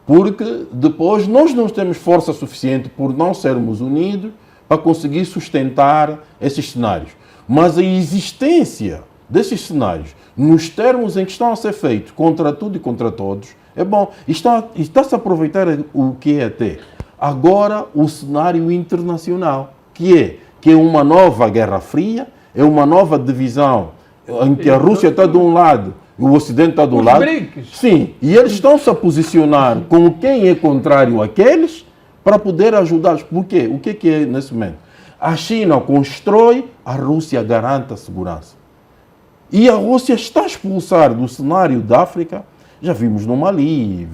Porque depois nós não temos força suficiente por não sermos unidos para conseguir sustentar esses cenários. Mas a existência desses cenários, nos termos em que estão a ser feitos contra tudo e contra todos, é bom. E está-se a aproveitar o que é até agora o cenário internacional, que é uma nova Guerra Fria, é uma nova divisão em que a Rússia está de um lado e o Ocidente está do Os lado. BRICS. Sim, e eles estão-se a posicionar com quem é contrário àqueles para poder ajudá-los. Por quê? O que é nesse momento? A China constrói, a Rússia garante a segurança. E a Rússia está a expulsar do cenário da África, já vimos no Mali,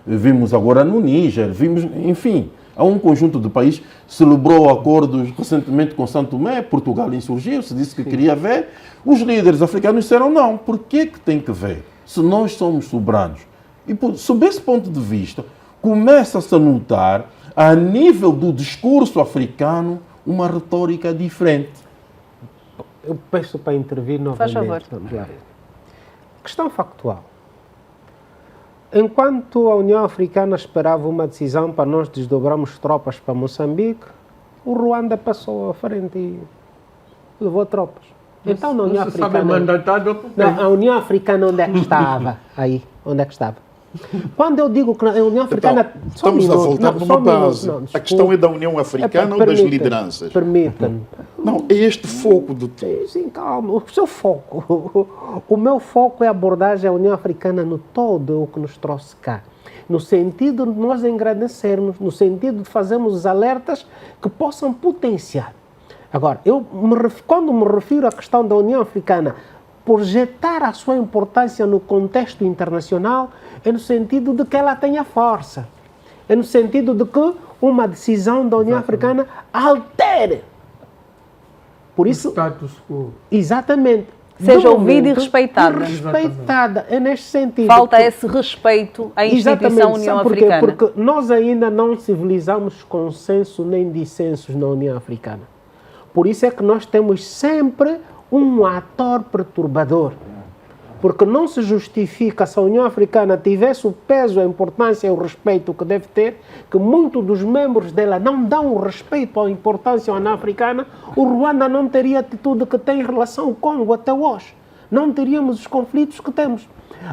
vimos agora no Níger, enfim, há um conjunto de países, celebrou acordos recentemente com São Tomé, Portugal insurgiu-se, disse que queria ver, os líderes africanos disseram não, por que tem que ver, se nós somos soberanos? E sob esse ponto de vista, começa-se a notar, a nível do discurso africano, uma retórica diferente. Eu peço para intervir Faz novamente. favor. Vamos lá ver. Questão factual. Enquanto a União Africana esperava uma decisão para nós desdobrarmos tropas para Moçambique, o Ruanda passou à frente e levou tropas. Então, na União Não se sabe Africana... mandatado. Não, a União Africana onde é que estava? Aí, onde é que estava? Quando eu digo que a União Africana... Então, estamos a voltar numa base. A questão é da União Africana ou das lideranças? Permita-me. Não, é este foco do... Sim, calma. O seu foco. O meu foco é a abordagem à União Africana no todo, o que nos trouxe cá. No sentido de nós engrandecermos, no sentido de fazermos os alertas que possam potenciar. Agora, quando me refiro à questão da União Africana, projetar a sua importância no contexto internacional, é no sentido de que ela tenha força. É no sentido de que uma decisão da União Africana altere. Por isso, Status quo. exatamente. Seja Do ouvida e momento, respeitada. Respeitada, é neste sentido. Falta esse respeito à instituição Exatamente. União Sabe porquê? Africana. Porque nós ainda não civilizamos consenso nem dissensos na União Africana. Por isso é que nós temos sempre um ator perturbador. Porque não se justifica, se a União Africana tivesse o peso, a importância e o respeito que deve ter, que muitos dos membros dela não dão o respeito à importância à União Africana, o Ruanda não teria a atitude que tem em relação ao Congo até hoje. Não teríamos os conflitos que temos.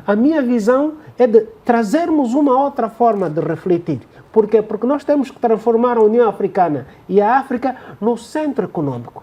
A minha visão é de trazermos uma outra forma de refletir. Por quê? Porque nós temos que transformar a União Africana e a África no centro econômico,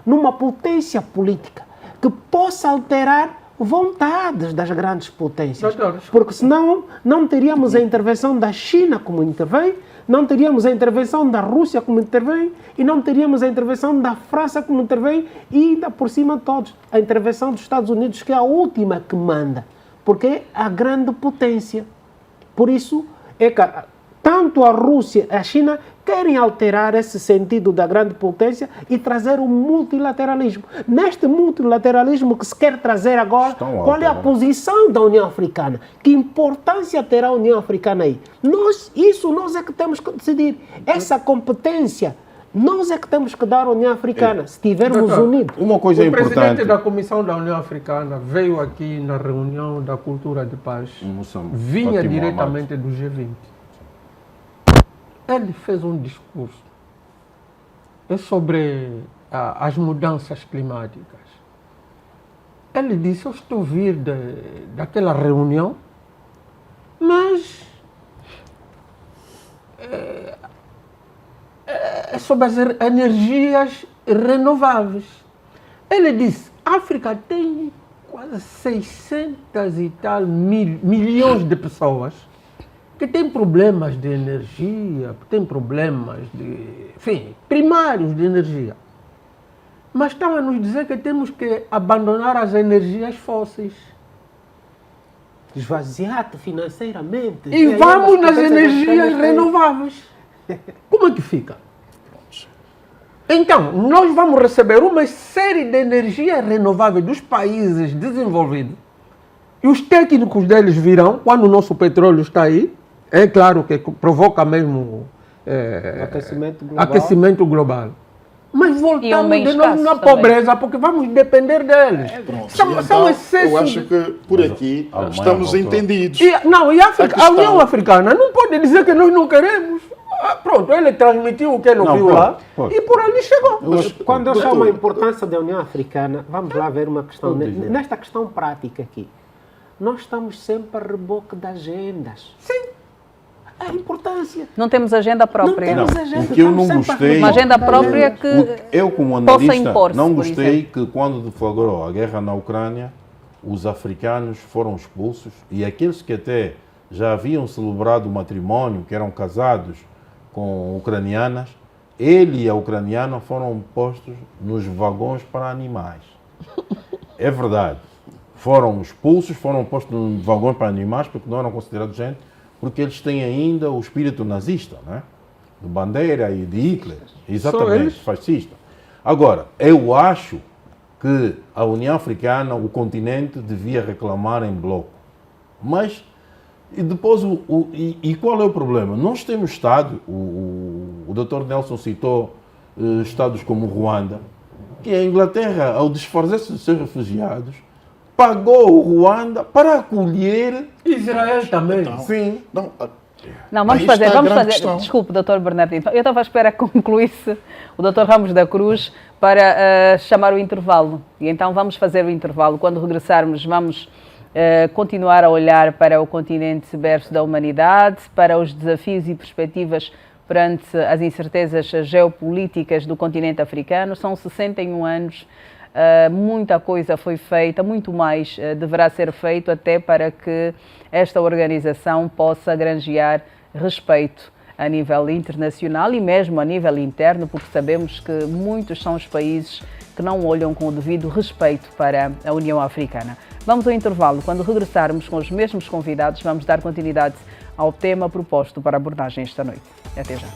numa potência política que possa alterar vontades das grandes potências. Porque senão não teríamos a intervenção da China como intervém, não teríamos a intervenção da Rússia como intervém e não teríamos a intervenção da França como intervém e ainda por cima de todos a intervenção dos Estados Unidos, que é a última que manda, porque é a grande potência. Por isso é que tanto a Rússia e a China querem alterar esse sentido da grande potência e trazer o multilateralismo. Neste multilateralismo que se quer trazer agora, qual é a posição da União Africana? Que importância terá a União Africana aí? Nós é que temos que decidir. Essa competência, nós é que temos que dar à União Africana, se estivermos unidos. Uma coisa O importante. presidente da Comissão da União Africana veio aqui na reunião da Cultura de Paz, vinha Ótimo, diretamente do G20. Ele fez um discurso sobre as mudanças climáticas. Ele disse, eu estou a vir daquela reunião, mas é sobre as energias renováveis. Ele disse, a África tem quase 600 e tal milhões de pessoas que têm problemas de energia, têm problemas primários de energia. Mas estão a nos dizer que temos que abandonar as energias fósseis. Esvaziar-te financeiramente. E vamos nas energias renováveis. Como é que fica? Então, nós vamos receber uma série de energias renováveis dos países desenvolvidos. E os técnicos deles virão, quando o nosso petróleo está aí, é claro que provoca mesmo aquecimento global. Mas voltamos de novo na pobreza, porque vamos depender deles. São excessos. Eu acho que por aqui estamos entendidos. A União Africana não pode dizer que nós não queremos. Pronto, ele transmitiu o que ele viu lá e por ali chegou. Quando eu chamo a importância da União Africana, vamos lá ver uma questão. Nesta questão prática aqui, nós estamos sempre a reboque de agendas. Sim. A importância. Não temos agenda própria. Não temos agenda. O que eu não gostei... Uma agenda própria que eu, como possa analista, impor-se, não por gostei exemplo. que quando deflagrou a guerra na Ucrânia, os africanos foram expulsos e aqueles que até já haviam celebrado o matrimónio, que eram casados com ucranianas, ele e a ucraniana foram postos nos vagões para animais. É verdade. Foram expulsos, foram postos nos vagões para animais porque não eram considerados gente, porque eles têm ainda o espírito nazista, né? De Bandeira e de Hitler. Exatamente, fascista. Agora, eu acho que a União Africana, o continente, devia reclamar em bloco. Mas, e depois, qual é o problema? Nós temos Estado, o Dr. Nelson citou Estados como Ruanda, que a Inglaterra, ao desfazer-se dos seus refugiados, pagou o Ruanda para acolher Israel também. Sim. Não, Não, vamos Aí fazer, está a vamos grande fazer. questão. Desculpe, doutor Bernardino. Eu estava à espera que concluísse o doutor Ramos da Cruz para chamar o intervalo. E então vamos fazer o intervalo. Quando regressarmos, vamos continuar a olhar para o continente berço da humanidade, para os desafios e perspectivas perante as incertezas geopolíticas do continente africano. São 61 anos. Muita coisa foi feita, muito mais deverá ser feito até para que esta organização possa granjear respeito a nível internacional e mesmo a nível interno, porque sabemos que muitos são os países que não olham com o devido respeito para a União Africana. Vamos ao intervalo. Quando regressarmos com os mesmos convidados, vamos dar continuidade ao tema proposto para abordagem esta noite. Até já.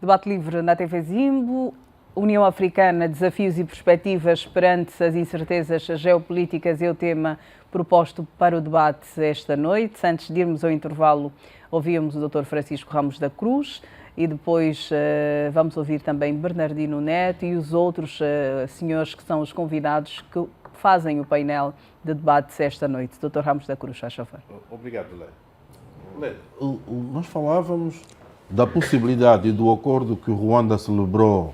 Debate livre na TV Zimbo, União Africana, desafios e perspectivas perante as incertezas geopolíticas é o tema proposto para o debate esta noite. Antes de irmos ao intervalo, ouvíamos o Dr. Francisco Ramos da Cruz e depois vamos ouvir também Bernardino Neto e os outros senhores que são os convidados que fazem o painel de debate esta noite. Dr. Ramos da Cruz, faz favor. Obrigado, Lé. Nós falávamos da possibilidade e do acordo que o Ruanda celebrou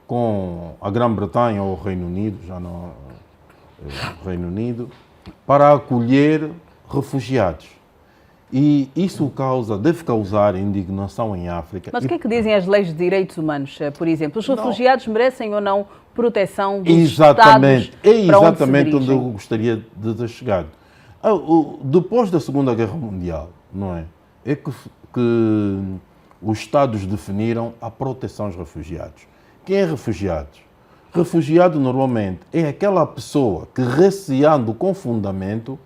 com a Grã-Bretanha ou o Reino Unido, já não Reino Unido, para acolher refugiados. E isso deve causar indignação em África. Mas o que é que dizem as leis de direitos humanos, por exemplo? Os refugiados merecem ou não proteção dos Exatamente. Estados É para onde se exatamente onde dirigem? eu gostaria de ter chegado. Depois da Segunda Guerra Mundial, não é? É que os Estados definiram a proteção aos refugiados. Quem é refugiado? Refugiado, normalmente, é aquela pessoa que, receando com fundamento,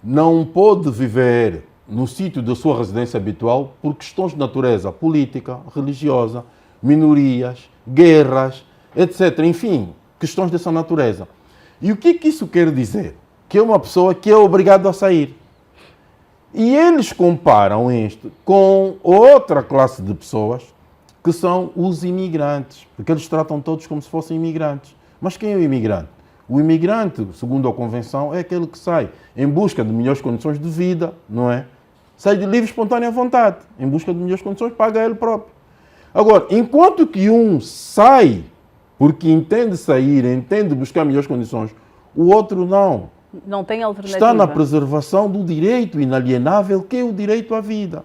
não pode viver no sítio da sua residência habitual por questões de natureza política, religiosa, minorias, guerras, etc. Enfim, questões dessa natureza. E o que isso quer dizer? Que é uma pessoa que é obrigada a sair. E eles comparam isto com outra classe de pessoas que são os imigrantes, porque eles tratam todos como se fossem imigrantes. Mas quem é o imigrante? O imigrante, segundo a Convenção, é aquele que sai em busca de melhores condições de vida, não é? Sai de livre, espontânea vontade, em busca de melhores condições, paga ele próprio. Agora, enquanto que um sai porque entende sair, entende buscar melhores condições, o outro não. Não tem alternativa. Está na preservação do direito inalienável, que é o direito à vida.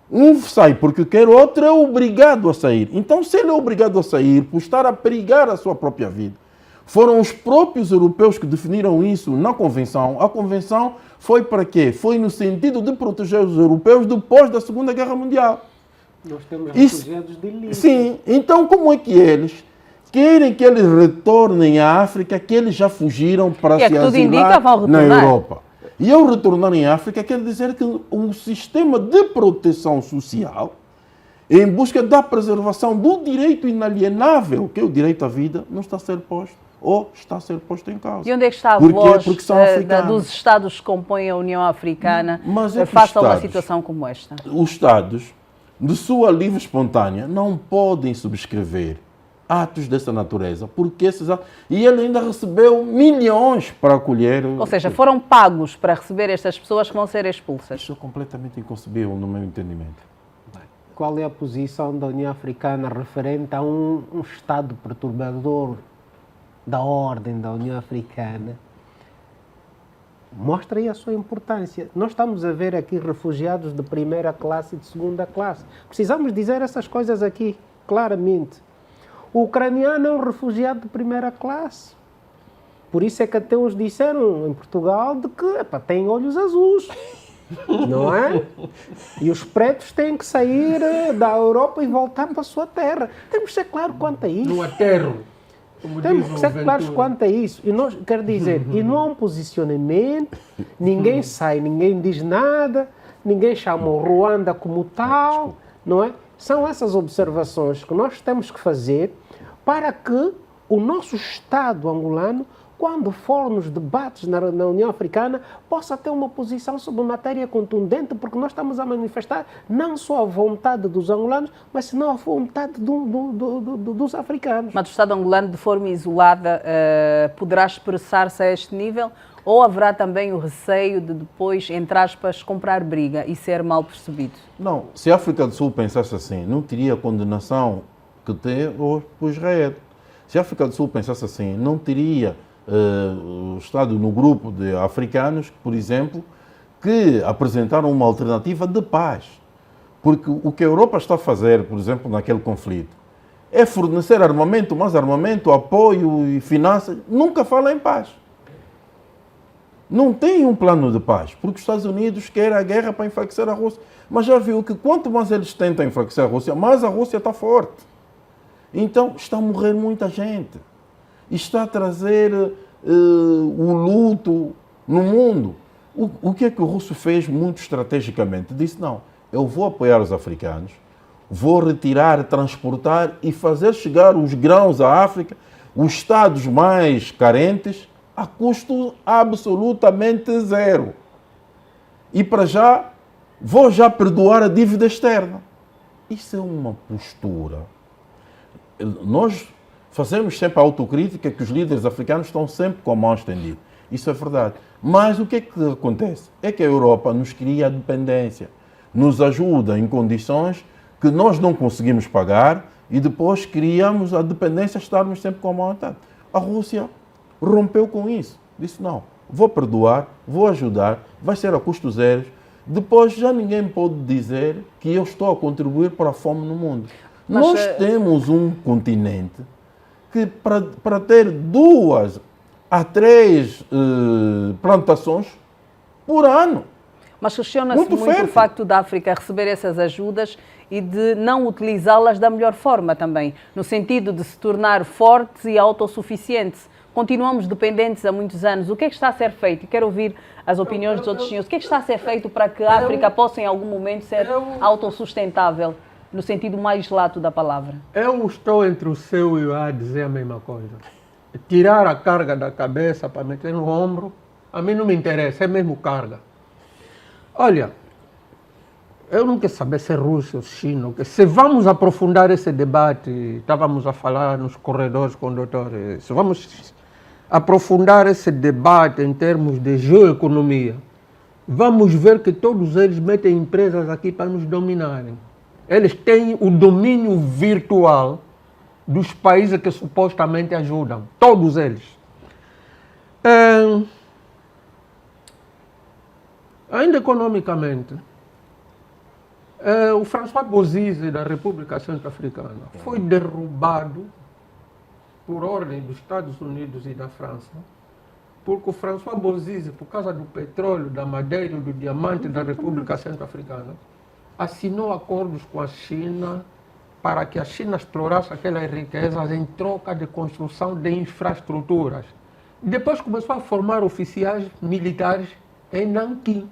Um sai porque quer, outro é obrigado a sair. Então, se ele é obrigado a sair por estar a perigar a sua própria vida, foram os próprios europeus que definiram isso na Convenção. A Convenção foi para quê? Foi no sentido de proteger os europeus depois da Segunda Guerra Mundial. Nós temos refugiados de elite. Sim, então como é que eles querem que eles retornem à África, que eles já fugiram para se tudo indica, asilar vão na retornar. Europa? E ao retornar em África, quer dizer que o sistema de proteção social, em busca da preservação do direito inalienável, que é o direito à vida, não está a ser posto ou está a ser posto em causa. E onde é que está a Porquê? voz Porque são africanos. dos Estados que compõem a União Africana Mas é que face a uma Estados- situação como esta? Os Estados, de sua livre espontânea, não podem subscrever atos dessa natureza, porque esses atos... E ele ainda recebeu milhões para acolher... Ou seja, foram pagos para receber estas pessoas que vão ser expulsas. Isso é completamente inconcebível, no meu entendimento. Qual é a posição da União Africana referente a um Estado perturbador da ordem da União Africana? Mostra aí a sua importância. Nós estamos a ver aqui refugiados de primeira classe e de segunda classe. Precisamos dizer essas coisas aqui, claramente. O ucraniano é um refugiado de primeira classe. Por isso é que até uns disseram em Portugal de que tem olhos azuis. não é? E os pretos têm que sair da Europa e voltar para a sua terra. Temos que ser claros quanto a isso. No aterro. Temos que ser claros quanto a isso. E nós, quer dizer, e não há um posicionamento, ninguém sai, ninguém diz nada, ninguém chama o Ruanda como tal, não é? São essas observações que nós temos que fazer para que o nosso Estado angolano, quando for nos debates na União Africana, possa ter uma posição sobre matéria contundente, porque nós estamos a manifestar não só a vontade dos angolanos, mas senão a vontade dos africanos. Mas o Estado angolano, de forma isolada, poderá expressar-se a este nível? Ou haverá também o receio de depois, entre aspas, comprar briga e ser mal percebido? Não, se a África do Sul pensasse assim, não teria a condenação que tem por Israel. Se a África do Sul pensasse assim, não teria o Estado no grupo de africanos, por exemplo, que apresentaram uma alternativa de paz. Porque o que a Europa está a fazer, por exemplo, naquele conflito, é fornecer armamento, mais armamento, apoio e finanças, nunca fala em paz. Não tem um plano de paz, porque os Estados Unidos querem a guerra para enfraquecer a Rússia. Mas já viu que quanto mais eles tentam enfraquecer a Rússia, mais a Rússia está forte. Então está a morrer muita gente. E está a trazer o luto no mundo. O que é que o russo fez muito estrategicamente? Disse, não, eu vou apoiar os africanos, vou retirar, transportar e fazer chegar os grãos à África, os estados mais carentes, a custo absolutamente zero. E para já, vou já perdoar a dívida externa. Isso é uma postura. Nós fazemos sempre a autocrítica que os líderes africanos estão sempre com a mão estendida. Isso é verdade. Mas o que é que acontece? É que a Europa nos cria a dependência, nos ajuda em condições que nós não conseguimos pagar e depois criamos a dependência de estarmos sempre com a mão atada. A Rússia rompeu com isso. Disse, não, vou perdoar, vou ajudar, vai ser a custo zero. Depois já ninguém pode dizer que eu estou a contribuir para a fome no mundo. Mas, nós temos um continente que para ter 2 a 3 plantações por ano. Mas questiona-se muito o facto da África receber essas ajudas e de não utilizá-las da melhor forma também, no sentido de se tornar fortes e autossuficientes. Continuamos dependentes há muitos anos. O que é que está a ser feito? E quero ouvir as opiniões dos outros senhores. O que é que está a ser feito para que a África possa, em algum momento, ser autossustentável, no sentido mais lato da palavra? Eu estou entre o seu e o A a dizer a mesma coisa. Tirar a carga da cabeça para meter no ombro, a mim não me interessa, é mesmo carga. Olha, eu não quero saber se é Rússia ou China. Se vamos aprofundar esse debate, estávamos a falar nos corredores com o doutor, se vamos aprofundar esse debate em termos de geoeconomia, vamos ver que todos eles metem empresas aqui para nos dominarem. Eles têm o domínio virtual dos países que supostamente ajudam. Todos eles. Ainda economicamente, o François Bozizé da República Centro-Africana foi derrubado por ordem dos Estados Unidos e da França, porque o François Bozizé, por causa do petróleo, da madeira e do diamante da República Centro-Africana, assinou acordos com a China para que a China explorasse aquelas riquezas em troca de construção de infraestruturas. Depois começou a formar oficiais militares em Nanquim.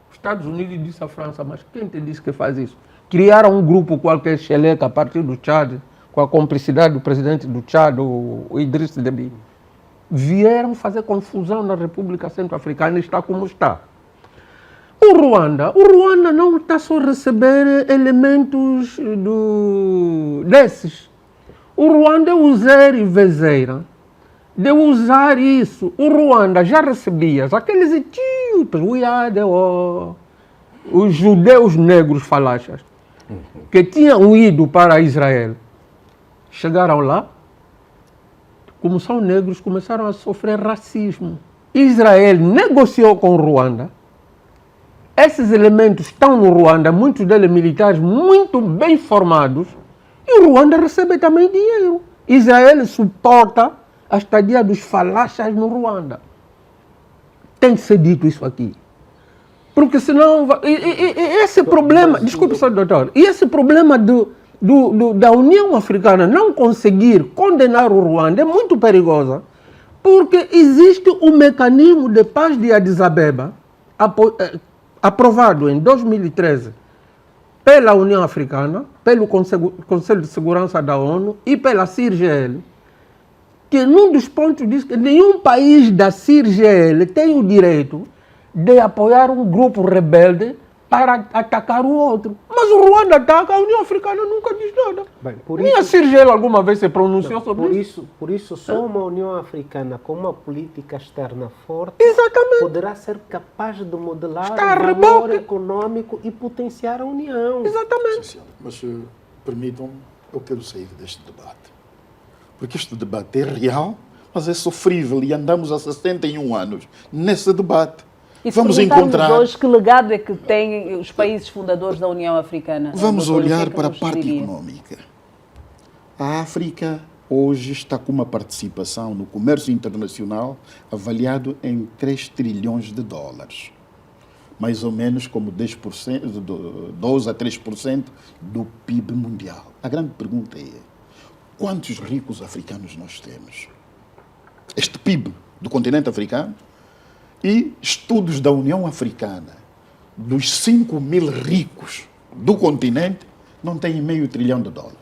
Os Estados Unidos disse à França, mas quem te disse que faz isso? Criaram um grupo qualquer, Xeleca, a partir do Tchad, com a cumplicidade do presidente do Tchad, o Idriss Déby. Vieram fazer confusão na República Centro-Africana e está como está. O Ruanda não está só a receber elementos desses. O Ruanda é useira e vezeira de usar isso. O Ruanda já recebia aqueles etíopes, os judeus negros falachas, que tinham ido para Israel. Chegaram lá, como são negros, começaram a sofrer racismo. Israel negociou com o Ruanda. Esses elementos estão no Ruanda, muitos deles militares muito bem formados, e o Ruanda recebe também dinheiro. Israel suporta a estadia dos falachas no Ruanda. Tem que ser dito isso aqui. Porque senão... E esse problema... Desculpe, senhor doutor. E esse problema da União Africana não conseguir condenar o Ruanda é muito perigosa, porque existe o mecanismo de paz de Addis Abeba, aprovado em 2013 pela União Africana, pelo Conselho de Segurança da ONU e pela CIRGL, que num dos pontos diz que nenhum país da CIRGL tem o direito de apoiar um grupo rebelde para atacar o outro. Mas o Ruanda ataca, a União Africana nunca diz nada. Bem, por Nem a isso- CIRGL alguma vez se pronunciou sobre isso. Por isso, só uma União Africana com uma política externa forte Exatamente. poderá ser capaz de modelar Está a o valor reboque. econômico e potenciar a União. Exatamente. Mas permitam-me, eu quero sair deste debate. Porque este debate é real, mas é sofrível e andamos há 61 anos nesse debate. E se Vamos perguntarmos encontrar, hoje que legado é que têm os países fundadores da União Africana? vamos doutor, o que é olhar que para a nos parte diria? económica. A África hoje está com uma participação no comércio internacional avaliado em 3 trilhões de dólares. Mais ou menos como 10%, 12 a 3% do PIB mundial. A grande pergunta é, quantos ricos africanos nós temos? Este PIB do continente africano e estudos da União Africana, dos 5.000 ricos do continente, não têm meio trilhão de dólares.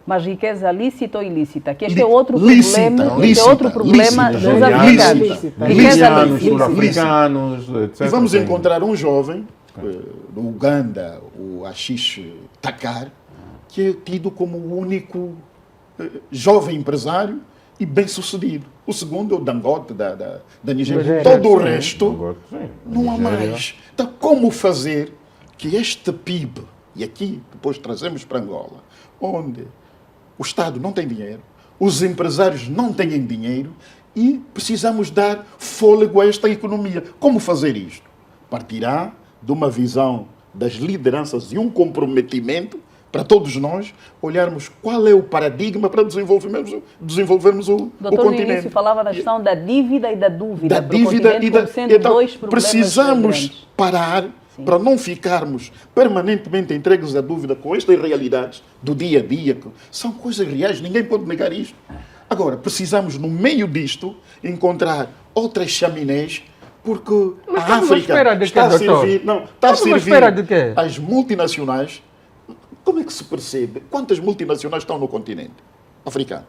Mas riqueza lícita ou ilícita? Que este é outro Lícita, problema, este é lícita, outro problema lícita, dos lícita, africanos. lícita. Riqueza Nigerianos, lícita. sul-africanos, etc. E vamos Tem- encontrar um jovem do Uganda, o Ashish Takar, que é tido como o único jovem empresário e bem-sucedido. O segundo é o Dangote, da Nigéria. Nigéria, Todo o sim. resto Agora, sim, não há Nigéria. mais. Então, como fazer que este PIB, e aqui depois trazemos para Angola, onde o Estado não tem dinheiro, os empresários não têm dinheiro e precisamos dar fôlego a esta economia. Como fazer isto? Partirá de uma visão das lideranças e um comprometimento para todos nós olharmos qual é o paradigma para desenvolvermos o Doutor, no continente. início falava da questão da dívida e da dúvida. Da para o dívida continente e da... como sendo Então, dois problemas precisamos grandes. parar para não ficarmos permanentemente entregues à dúvida com estas realidades do dia a dia, que são coisas reais, ninguém pode negar isto. Agora, precisamos, no meio disto, encontrar outras chaminés, porque Mas a estamos à espera África de quê, está a doutor? servir, está a Estamos à espera de quê? servir as multinacionais. Como é que se percebe quantas multinacionais estão no continente africano?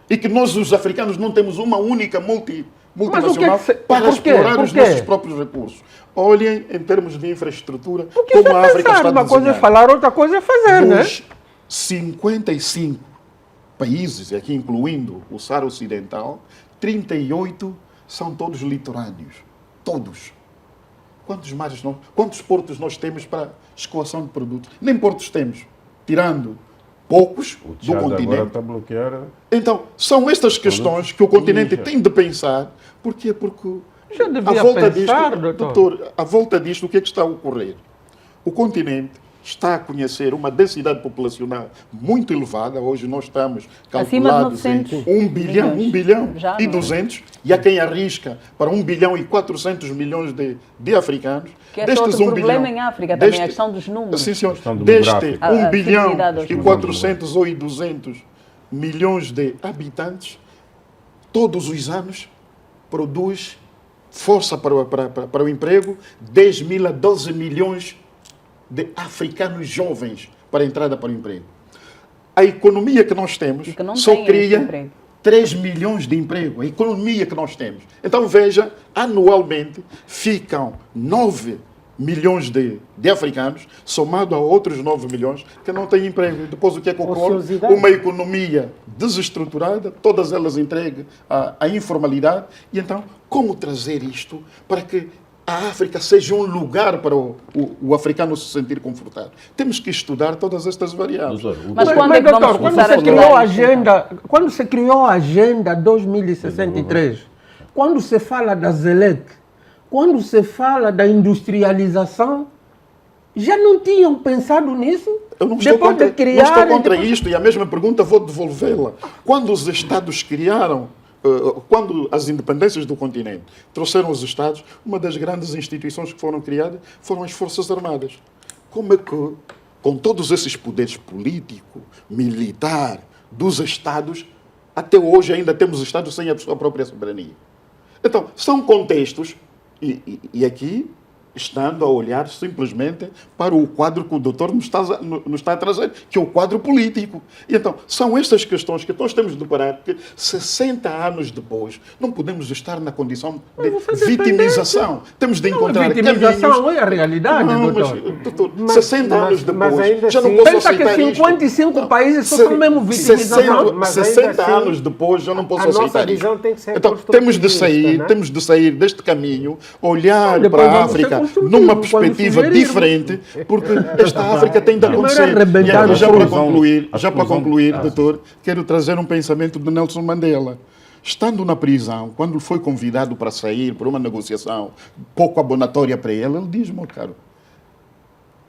E que nós, os africanos, não temos uma única multinacional para por quê? explorar Por os quê? nossos próprios recursos. Olhem em termos de infraestrutura, Porque como isso a é África pensar, está uma coisa é desenhada. falar, outra coisa é fazer, né? Dos 55 países, aqui incluindo o Saara Ocidental, 38 são todos litorâneos. Todos. Quantos portos nós temos para escoação de produtos? Nem portos temos, tirando poucos O do Tchad agora continente. está a bloquear. Então, são estas questões que o continente Níger. tem de pensar. Porquê? Porque Já devia à volta pensar, disto, doutor. à volta disto, o que é que está a ocorrer? O continente está a conhecer uma densidade populacional muito elevada. Hoje nós estamos Acima de calculados 900 em 1 bilhão Já, e não é? 200. E há quem arrisca para 1 bilhão e 400 milhões de africanos. Que esse é outro problema em África também, a questão dos números. Sim, senhor. questão Deste demográfica. A 1 bilhão fidelidade aos e números. 400 ou 200 milhões de habitantes, todos os anos produz força para o emprego, 10 mil a 12 milhões de africanos jovens para a entrada para o emprego. A economia que nós temos E que não só têm esse cria emprego. 3 milhões de emprego, a economia que nós temos. Então veja, anualmente ficam 9 milhões de africanos, somado a outros 9 milhões que não têm emprego. E depois o que é que ocorre? Ociosidade. Uma economia desestruturada, todas elas entregues à informalidade. E então, como trazer isto para que a África seja um lugar para o africano se sentir confortável? Temos que estudar todas estas variáveis. Mas quando é que vamos doutor, começar a quando se criou estudar a isto, agenda, quando se criou a agenda 2063, quando se fala da ZELEC, quando se fala da industrialização, já não tinham pensado nisso? Eu não estou contra isto e a mesma pergunta vou devolvê-la. Quando os Estados criaram quando as independências do continente trouxeram os Estados, uma das grandes instituições que foram criadas foram as Forças Armadas. Como é que, com todos esses poderes político, militar, dos Estados, até hoje ainda temos Estados sem a sua própria soberania? Então, são contextos, e aqui, estando a olhar simplesmente para o quadro que o doutor nos está a trazer, que é o quadro político. E então, são estas questões que nós temos de deparar, que 60 anos depois não podemos estar na condição de vitimização. Temos de encontrar vitimização caminhos... é a realidade, Não, doutor. mas, doutor, 60 anos mas ainda depois, já não assim- posso Pensa que aceitar 55 isto. países são mesmo vitimização. Mas ainda 60 assim, anos depois, já não posso a nossa aceitar visão isto. tem que ser Então, temos de construtivista, sair deste caminho, olhar Depois para a vamos ser África construtivos numa quando perspectiva sugerirmos. diferente, porque esta África tem de acontecer. Primeiro arrebentar E aqui, no já para explosão- concluir, a explosão- doutor, quero trazer um pensamento de Nelson Mandela. Estando na prisão, quando foi convidado para sair por uma negociação pouco abonatória para ele diz, meu caro,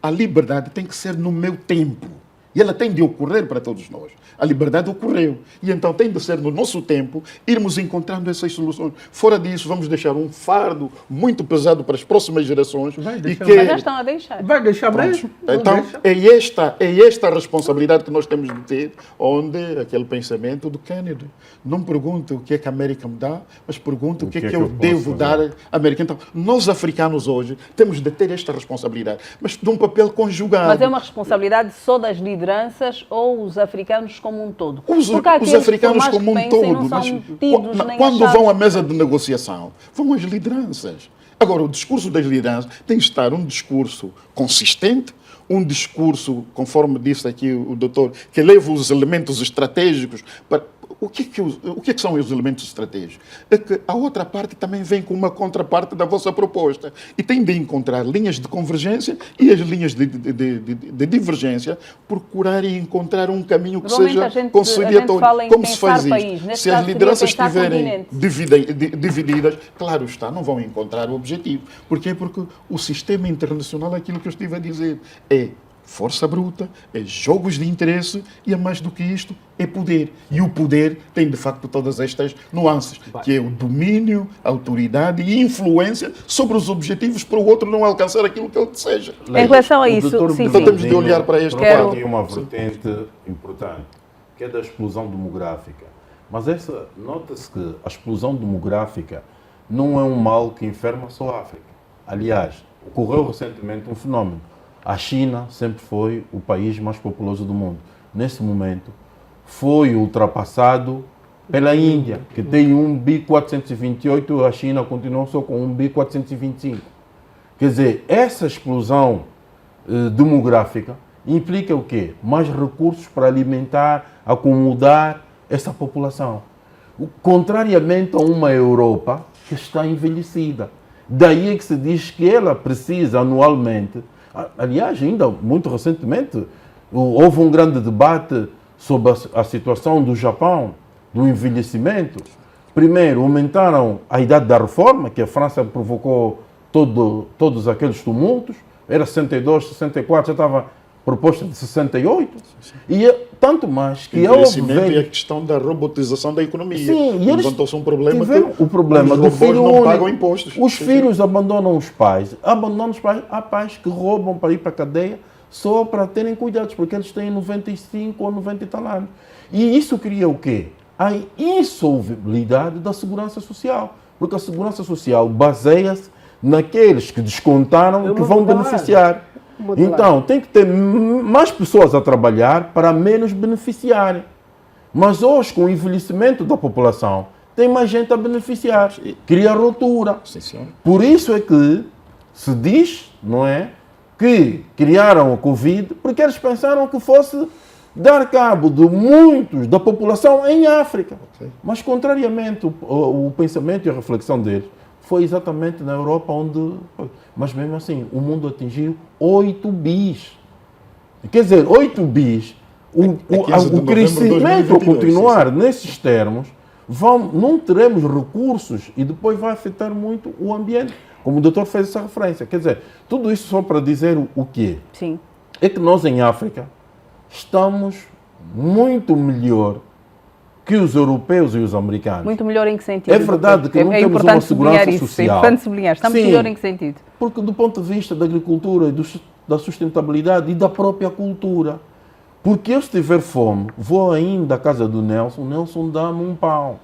a liberdade tem que ser no meu tempo. E ela tem de ocorrer para todos nós. A liberdade ocorreu. E então tem de ser no nosso tempo irmos encontrando essas soluções. Fora disso, vamos deixar um fardo muito pesado para as próximas gerações. Vai E deixar. que, Mas já estão a deixar. Vai deixar mesmo? Não então, deixa. é esta a responsabilidade que nós temos de ter, onde aquele pensamento do Kennedy. Não pergunto o que é que a América me dá, mas pergunto o que é que eu devo posso dar fazer? à América. Então, nós africanos hoje temos de ter esta responsabilidade, mas de um papel conjugado. Mas é uma responsabilidade só das lideranças ou os africanos como um todo? Os Porque há os aqueles que, por africanos mais que como um pensem, todo, não são mas tidos nem quando achados. vão à mesa de negociação, vão as lideranças. Agora, o discurso das lideranças tem de estar um discurso consistente, um discurso, conforme disse aqui o doutor, que leva os elementos estratégicos para... O que é que são os elementos estratégicos? É que a outra parte também vem com uma contraparte da vossa proposta e tem de encontrar linhas de convergência e as linhas de divergência, procurar e encontrar um caminho que Normalmente seja a gente conciliatório. fala em Como se pensar faz isto? país. Neste Se as caso, seria lideranças pensar estiverem continente. divididas, claro está, não vão encontrar o objetivo. Porquê? Porque o sistema internacional, aquilo que eu estive a dizer, é força bruta, é jogos de interesse e, a mais do que isto, é poder. E o poder tem, de facto, todas estas nuances, que é o domínio, a autoridade e influência sobre os objetivos para o outro não alcançar aquilo que ele deseja. Em relação a O isso, doutor sim, Então sim. temos de olhar para este Quero- quadro. Tem uma vertente importante, que é da explosão demográfica. Mas essa, nota-se que a explosão demográfica não é um mal que enferma só a África. Aliás, ocorreu recentemente um fenómeno. A China sempre foi o país mais populoso do mundo. Nesse momento, foi ultrapassado pela Índia, que tem 1 bi 428, a China continuou só com 1 bi 425. Quer dizer, essa explosão demográfica implica o quê? Mais recursos para alimentar, acomodar essa população. Contrariamente a uma Europa que está envelhecida. Daí é que se diz que ela precisa anualmente. Aliás, ainda muito recentemente, houve um grande debate sobre a situação do Japão, do envelhecimento. Primeiro, aumentaram a idade da reforma, que a França provocou todos aqueles tumultos. Era 62, 64, já estava proposta de 68. E tanto mais que Envelhecimento e a questão da robotização da economia. Sim, e eles levantou-se um problema tiveram que o problema os do robôs filho não único. pagam impostos. Os Sim, filhos abandonam os pais. Há pais que roubam para ir para a cadeia só para terem cuidados, porque eles têm 95 ou 90 e tal anos. E isso cria o quê? A insolvibilidade da segurança social. Porque a segurança social baseia-se naqueles que descontaram e que vão beneficiar. Então, tem que ter mais pessoas a trabalhar para menos beneficiarem. Mas hoje, com o envelhecimento da população, tem mais gente a beneficiar. Cria ruptura. Sim, senhor. Por isso é que se diz, não é, que criaram a Covid porque eles pensaram que fosse dar cabo de muitos da população em África. Ok. Mas, contrariamente, o pensamento e a reflexão deles foi exatamente na Europa onde... Mas mesmo assim, o mundo atingiu 8 bis. Quer dizer, 8 bis, o 15 de novembro de crescimento a 2022, continuar nesses termos, não teremos recursos e depois vai afetar muito o ambiente. Como o doutor fez essa referência. Quer dizer, tudo isso só para dizer o quê? Sim. É que nós em África estamos muito melhor que os europeus e os americanos. Muito melhor em que sentido? É verdade que não é temos importante uma segurança sublinhar isso, social. É importante sublinhar. Estamos Sim. melhor em que sentido? Porque do ponto de vista da agricultura e da sustentabilidade e da própria cultura. Porque eu, se tiver fome, vou ainda à casa do Nelson, o Nelson dá-me um pão.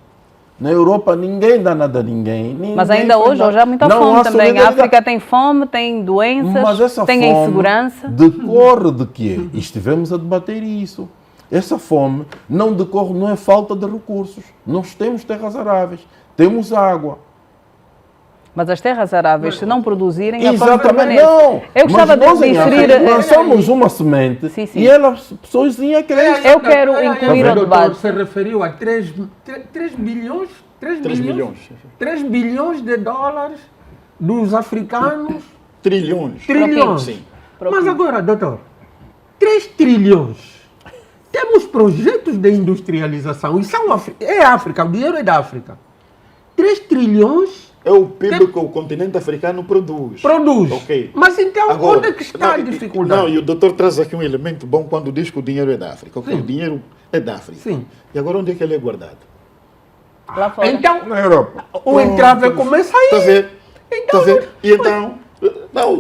Na Europa ninguém dá nada a ninguém. Mas ainda hoje há muita fome também. A África tem fome, tem doenças, mas essa tem fome insegurança. Decorre de quê? E estivemos a debater isso. Essa fome não decorre, não é falta de recursos. Nós temos terras aráveis, temos água. Mas as terras aráveis, se não produzirem, a fome Exatamente, permanece. não. Eu gostava Mas nós, de em inserir... África, lançamos uma semente e ela sozinha cresce. Eu quero incluir o ao doutor debate. se referiu a 3 bilhões, 3 milhões. 3 bilhões de dólares dos africanos. Trilhões. Trilhões. Sim. Mas agora, doutor, 3 trilhões. Temos projetos de industrialização. E é África, o dinheiro é da África. 3 trilhões... É o PIB que o continente africano produz. Ok. Mas então, Agora, onde é que está a dificuldade? Não, e o doutor traz aqui um elemento bom quando diz que o dinheiro é da África. Ok, o dinheiro é da África. Sim. E agora onde é que ele é guardado? Lá fora. Então, Na Europa. o entrave começa aí. Está a ver? Então, Está a ver? E então... Não,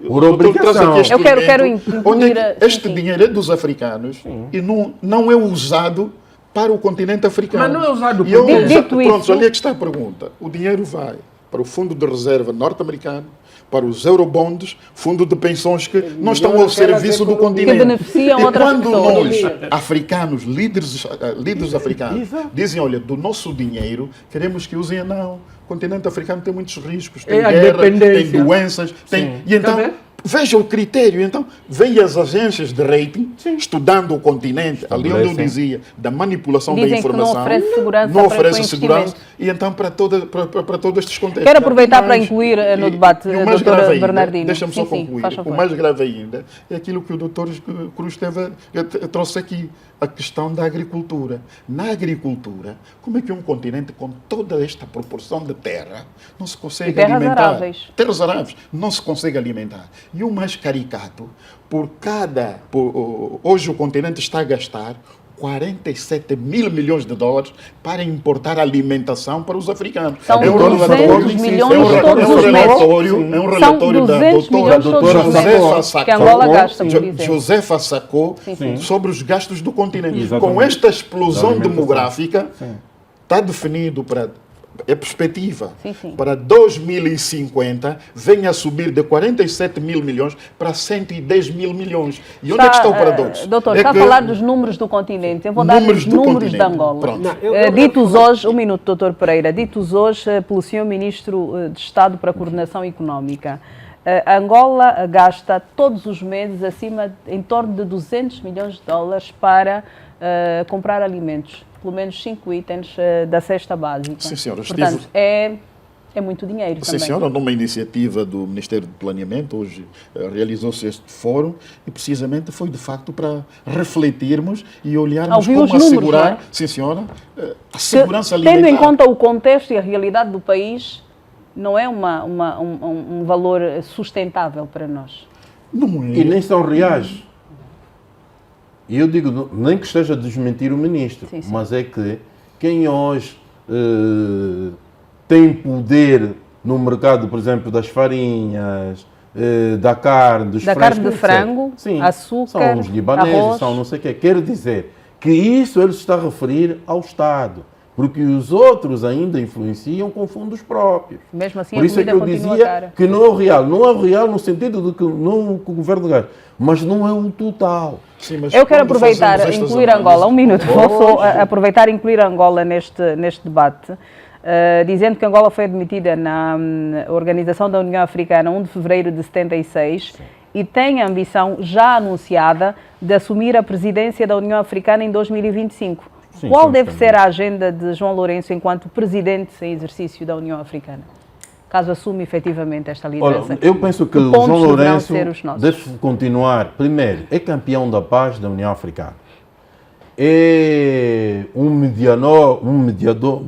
Por o doutor traz obrigação. aqui este Eu quero elemento, incluir onde é que a- este sim. dinheiro é dos africanos e não é usado para o continente africano. Mas não é usado E eu, por quê? Dito pronto, isso- ali é que está a pergunta. O dinheiro vai para o Fundo de Reserva norte-americano, para os eurobonds, fundo de pensões que não estão ao serviço do continente. Que beneficiam E outras quando pessoas. nós, africanos, líderes africanos, dizem, olha, do nosso dinheiro, queremos que usem, não. O continente africano tem muitos riscos, tem É a guerra, tem dependência. doenças, tem... E então, Tá vendo? veja o critério. Então, vêm as agências de rating, estudando o continente, ali onde eu Estabelecem. dizia, da manipulação Dizem da que não informação. oferece segurança não para oferece o segurança. investimento. E então, para todos estes contextos. Quero aproveitar E para incluir no debate e a o mais doutora grave ainda, Bernardino. deixa-me só Sim, sim, concluir. faz O favor. mais grave ainda é aquilo que o doutor Cruz trouxe aqui, a questão da agricultura. Na agricultura, como é que um continente com toda esta proporção de terra não se consegue E terras alimentar? aráveis. Terras aráveis não se consegue alimentar. E o mais caricato, hoje o continente está a gastar 47 mil milhões de dólares para importar alimentação para os africanos. São É um 200 relatório- milhões é um todos os meses. relatório, é um relatório da 200 doutora milhões todos os Josefa meses Sacco, que Angola gasta, por exemplo. Josefa Sacco, sim. sobre os gastos do continente. Exatamente. Com esta explosão Da alimentação. demográfica, está definido é perspectiva. Sim. Para 2050, vem a subir de 47 mil milhões para 110 mil milhões. E onde é que está o paradoxo? Doutor, É está a que- falar dos números do continente. Eu vou dar Números os do números de continente. Angola. Pronto. Não, Ditos hoje, um minuto, doutor Pereira, ditos hoje pelo Sr. Ministro de Estado para a Coordenação Económica. Angola gasta todos os meses em torno de 200 milhões de dólares para comprar alimentos, pelo menos 5 itens da cesta básica. Sim, senhora. Portanto, é muito dinheiro Sim, também. senhora, numa iniciativa do Ministério do Planeamento, hoje realizou-se este fórum e precisamente foi de facto para refletirmos e olharmos Ouvir como os números, assegurar, não é? sim senhora, a segurança alimentar. Tendo em conta o contexto e a realidade do país, não é um valor sustentável para nós. Não é. E nem são reais. E eu digo, nem que esteja a desmentir o ministro, Sim. mas é que quem hoje tem poder no mercado, por exemplo, das farinhas, da carne, dos Da frescos, carne de etc. frango, Sim, açúcar, são os libaneses, arroz. são não sei o quê. Quer dizer que isso ele se está a referir ao Estado, porque os outros ainda influenciam com fundos próprios. Mesmo assim, Por a isso é que comida eu continua dizia cara. que não é o real. Não é o real no sentido de que não que o governo gasta, mas não é o total. Sim, mas Eu quero quando aproveitar, fazemos estas incluir análises- Angola, um minuto, vou só aproveitar e incluir Angola neste debate, dizendo que Angola foi admitida na Organização da União Africana 1 de fevereiro de 76 e tem a ambição já anunciada de assumir a presidência da União Africana em 2025. Sim, Qual estamos deve também. ser a agenda de João Lourenço enquanto presidente em exercício da União Africana? Caso assuma efetivamente esta liderança. Olha, eu penso que Que o pontos João deverão Lourenço ser os nossos? deve continuar. Primeiro, é campeão da paz da União Africana. É um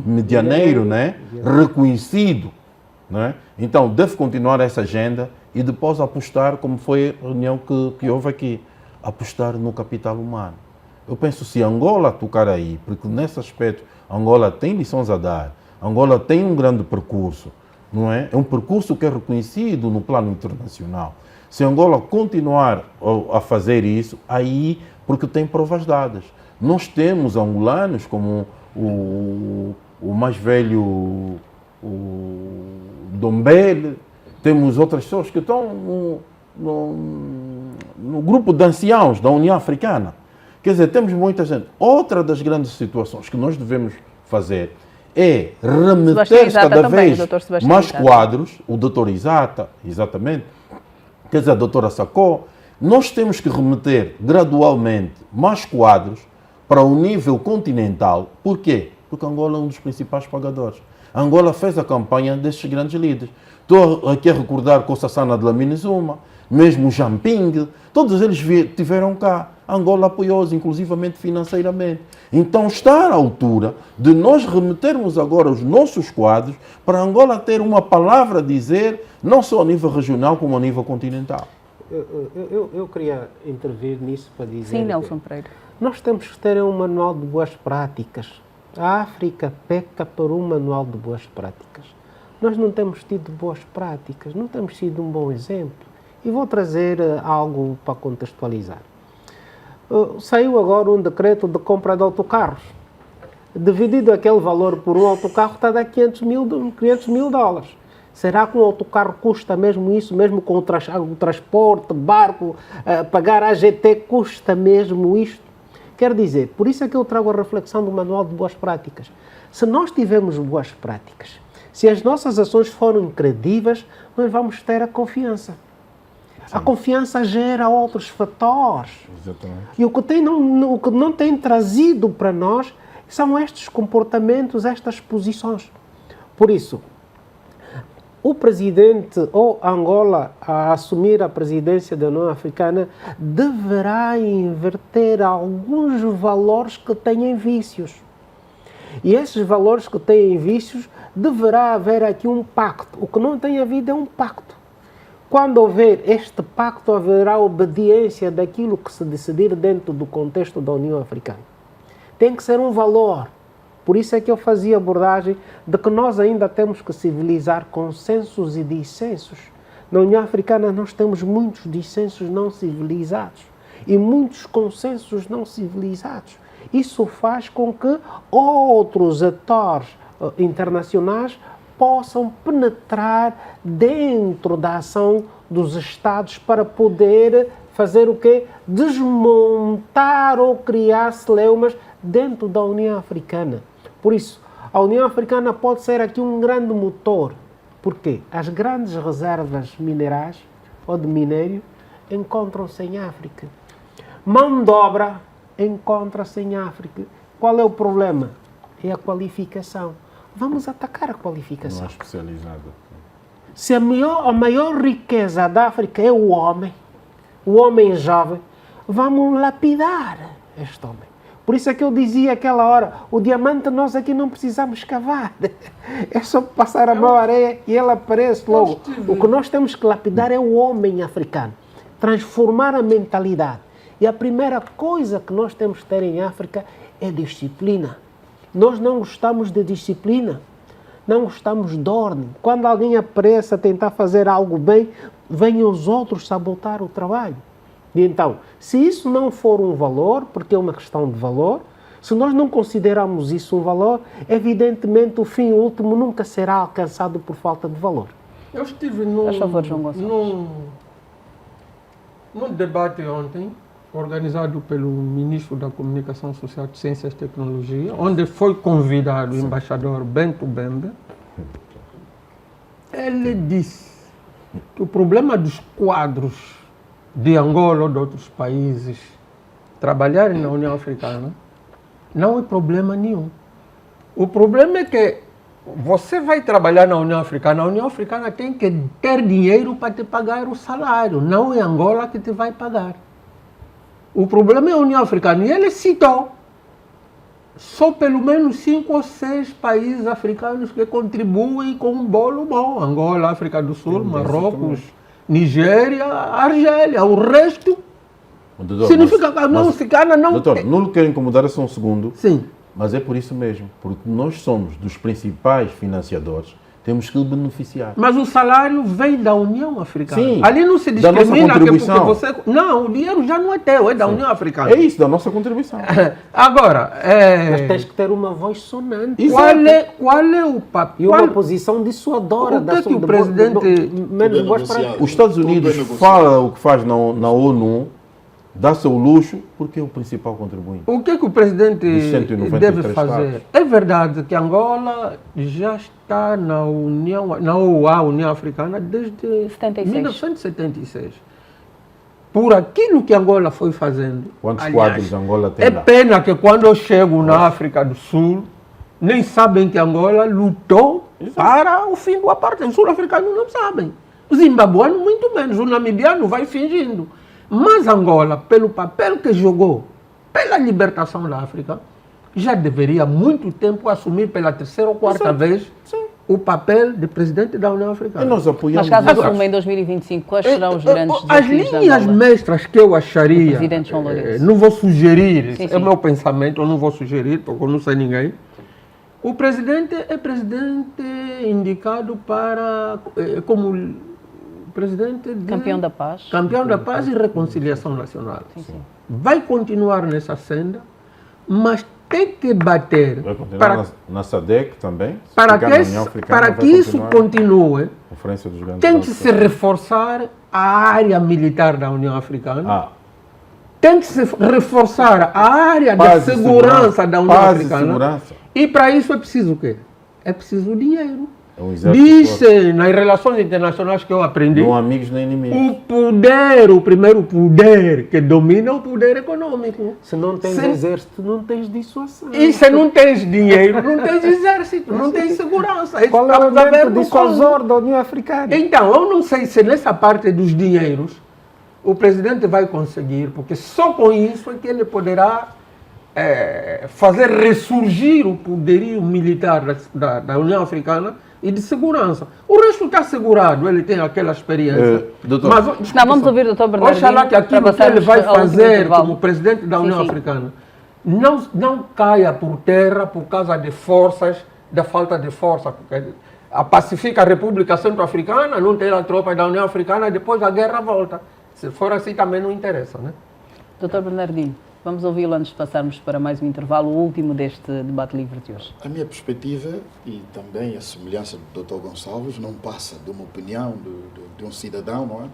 medianeiro, né? Reconhecido. Né? Então, deve continuar essa agenda e depois apostar, como foi a reunião que houve aqui, apostar no capital humano. Eu penso, se Angola tocar aí, porque nesse aspecto Angola tem lições a dar, Angola tem um grande percurso, não é? É um percurso que é reconhecido no plano internacional. Se Angola continuar a fazer isso, aí, porque tem provas dadas. Nós temos angolanos como o mais velho, o Dombele, temos outras pessoas que estão no grupo de anciãos da União Africana. Quer dizer, temos muita gente. Outra das grandes situações que nós devemos fazer é remeter cada vez mais quadros, o doutor Isata, exatamente, quer dizer, a doutora Sacó, nós temos que remeter gradualmente mais quadros para o nível continental. Por quê? Porque Angola é um dos principais pagadores. Angola fez a campanha destes grandes líderes. Estou aqui a recordar com Sassana de Dlamini Zuma, mesmo Jamping, todos eles tiveram cá. Angola apoiou-os, inclusivamente financeiramente. Então está à altura de nós remetermos agora os nossos quadros para Angola ter uma palavra a dizer, não só a nível regional, como a nível continental. Eu queria intervir nisso para dizer... Sim, Nelson Pereira. Nós temos que ter um manual de boas práticas. A África peca por um manual de boas práticas. Nós não temos tido boas práticas, não temos sido um bom exemplo. E vou trazer algo para contextualizar. Saiu agora um decreto de compra de autocarros. Dividido aquele valor por um autocarro, está a dar 500 mil dólares. Será que um autocarro custa mesmo isso, mesmo com o transporte, barco, pagar a AGT, custa mesmo isto? Quer dizer, por isso é que eu trago a reflexão do manual de boas práticas. Se nós tivermos boas práticas, se as nossas ações forem credíveis, nós vamos ter a confiança. Sim. A confiança gera outros fatores. Exatamente. E o que não tem trazido para nós são estes comportamentos, estas posições. Por isso, o presidente ou Angola, a assumir a presidência da União Africana, deverá inverter alguns valores que têm vícios. E esses valores que têm vícios, deverá haver aqui um pacto. O que não tem havido é um pacto. Quando houver este pacto, haverá obediência daquilo que se decidir dentro do contexto da União Africana. Tem que ser um valor. Por isso é que eu fazia abordagem de que nós ainda temos que civilizar consensos e dissensos. Na União Africana nós temos muitos dissensos não civilizados e muitos consensos não civilizados. Isso faz com que outros atores internacionais possam penetrar dentro da ação dos Estados para poder fazer o quê? Desmontar ou criar celeumas dentro da União Africana. Por isso, a União Africana pode ser aqui um grande motor. Porque as grandes reservas minerais ou de minério encontram-se em África. Mão de obra encontra-se em África. Qual é o problema? É a qualificação. Vamos atacar a qualificação. Não é especializada. Se a maior riqueza da África é o homem jovem, vamos lapidar este homem. Por isso é que eu dizia aquela hora, o diamante nós aqui não precisamos cavar. É só passar a mão à areia e ele aparece logo. O que nós temos que lapidar é o homem africano. Transformar a mentalidade. E a primeira coisa que nós temos que ter em África é disciplina. Nós não gostamos de disciplina. Não gostamos de ordem. Quando alguém aparece a tentar fazer algo bem, vêm os outros sabotar o trabalho. E então, se isso não for um valor, porque é uma questão de valor, se nós não considerarmos isso um valor, evidentemente o fim último nunca será alcançado por falta de valor. Eu estive num debate ontem, organizado pelo Ministro da Comunicação Social, de Ciências e Tecnologia, onde foi convidado o embaixador Bento Bembe. Ele disse que o problema dos quadros de Angola ou de outros países trabalharem na União Africana não é problema nenhum. O problema é que você vai trabalhar na União Africana, a União Africana tem que ter dinheiro para te pagar o salário, não é Angola que te vai pagar. O problema é a União Africana. E ele citou só pelo menos 5 ou 6 países africanos que contribuem com um bolo bom. Angola, África do Sul, Marrocos, Nigéria, Argélia. O resto Doutor, Significa que a União Africana não... Doutor, não lhe quero incomodar só um segundo, Sim. mas é por isso mesmo, porque nós somos dos principais financiadores, temos que lhe beneficiar. Mas o salário vem da União Africana. Sim, Ali não se da nossa discrimina que porque contribuição. você... Não, o dinheiro já não é teu, é da União Africana. É isso, da nossa contribuição. Agora, Mas tens que ter uma voz sonante. qual é o papel... E uma posição dissuadora O que é que o de presidente- menos Tudo é voz para... negociado. Os Estados Tudo é Unidos negociado. fala o que faz na ONU, dá-se o luxo, porque é o principal contribuinte. O que é que o presidente Dos 193 deve fazer? estados. É verdade que Angola já está na OA, União Africana, desde 76. 1976. Por aquilo que Angola foi fazendo. Quantos Aliás, quadros Angola tem é lá? pena que quando eu chego na África do Sul, nem sabem que Angola lutou para o fim do apartheid. Os sul-africanos não sabem. Os zimbabuanos, muito menos. O namibiano vai fingindo. Mas Angola, pelo papel que jogou pela libertação da África, já deveria há muito tempo assumir pela terceira ou quarta vez o papel de presidente da União E Africana. nós apoiamos. Mas caso Agora, assuma em 2025, quais serão os grandes As desafios da linhas Angola? mestras que eu acharia, O presidente João Lourenço. não vou sugerir, Sim, é sim. o meu pensamento, eu não vou sugerir, porque eu não sei ninguém. O presidente é presidente indicado para, como presidente de... Campeão da paz. Campeão da Paz e Reconciliação Nacional. Vai continuar nessa senda, mas tem que bater vai continuar para, na SADC também. se para ficar que, na União Africana, para vai que isso continuar continue. Conferência dos Grandes Tem que Bancos. se reforçar a área militar da União Africana. Ah, Tem que se reforçar a área paz da e segurança da União paz Africana. E segurança. E para isso é preciso o quê? É preciso dinheiro. É um exército forte. Diz nas relações internacionais que eu aprendi, Não amigos nem inimigos. o poder, o primeiro poder que domina é o poder econômico. Se não tens Se- exército, não tens dissuasão. E se não tens dinheiro, não tens exército, não tens segurança. Isso Qual é o estamos a ver elemento no dissuasor da União Africana? Então, eu não sei se nessa parte dos dinheiros o presidente vai conseguir, porque só com isso é que ele poderá fazer ressurgir o poderio militar da União Africana e de segurança. O resto está assegurado, ele tem aquela experiência. Doutor. Mas, Não, vamos ouvir o Dr. Bernardino Oxalá que aquilo para que ele passarmos vai ao último fazer intervalo. como presidente da Sim, União sim. Africana não caia por terra por causa de forças, da falta de força. Porque a Pacífica República Centro-Africana não tem a tropa da União Africana, depois a guerra volta. Se for assim também não interessa, né? Dr. Bernardino, vamos ouvi-lo antes de passarmos para mais um intervalo, o último deste debate livre de hoje. A minha perspectiva e também a semelhança do Dr. Gonçalves não passa de uma opinião de um cidadão, não é?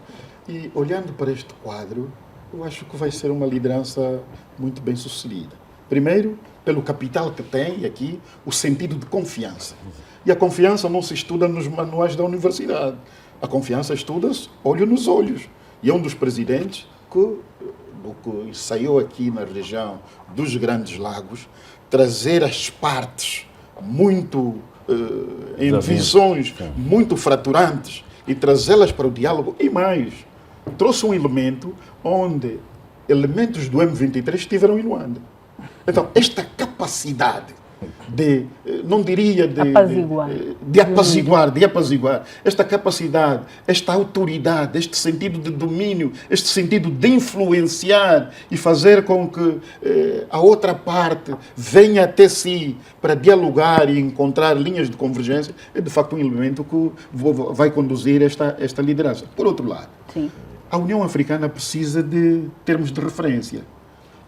E olhando para este quadro, eu acho que vai ser uma liderança muito bem sucedida. Primeiro, pelo capital que tem aqui, o sentido de confiança. E a confiança não se estuda nos manuais da universidade. A confiança estuda-se olho nos olhos. E é um dos presidentes que saiu aqui na região dos Grandes Lagos, trazer as partes muito em visões muito fraturantes e trazê-las para o diálogo. E mais, trouxe um elemento onde elementos do M23 estiveram em Luanda. Então, esta capacidade de, não diria de apaziguar, esta capacidade, esta autoridade, este sentido de domínio, este sentido de influenciar e fazer com que a outra parte venha até si para dialogar e encontrar linhas de convergência, é de facto um elemento que vai conduzir esta liderança. Por outro lado, Sim. a União Africana precisa de termos de referência.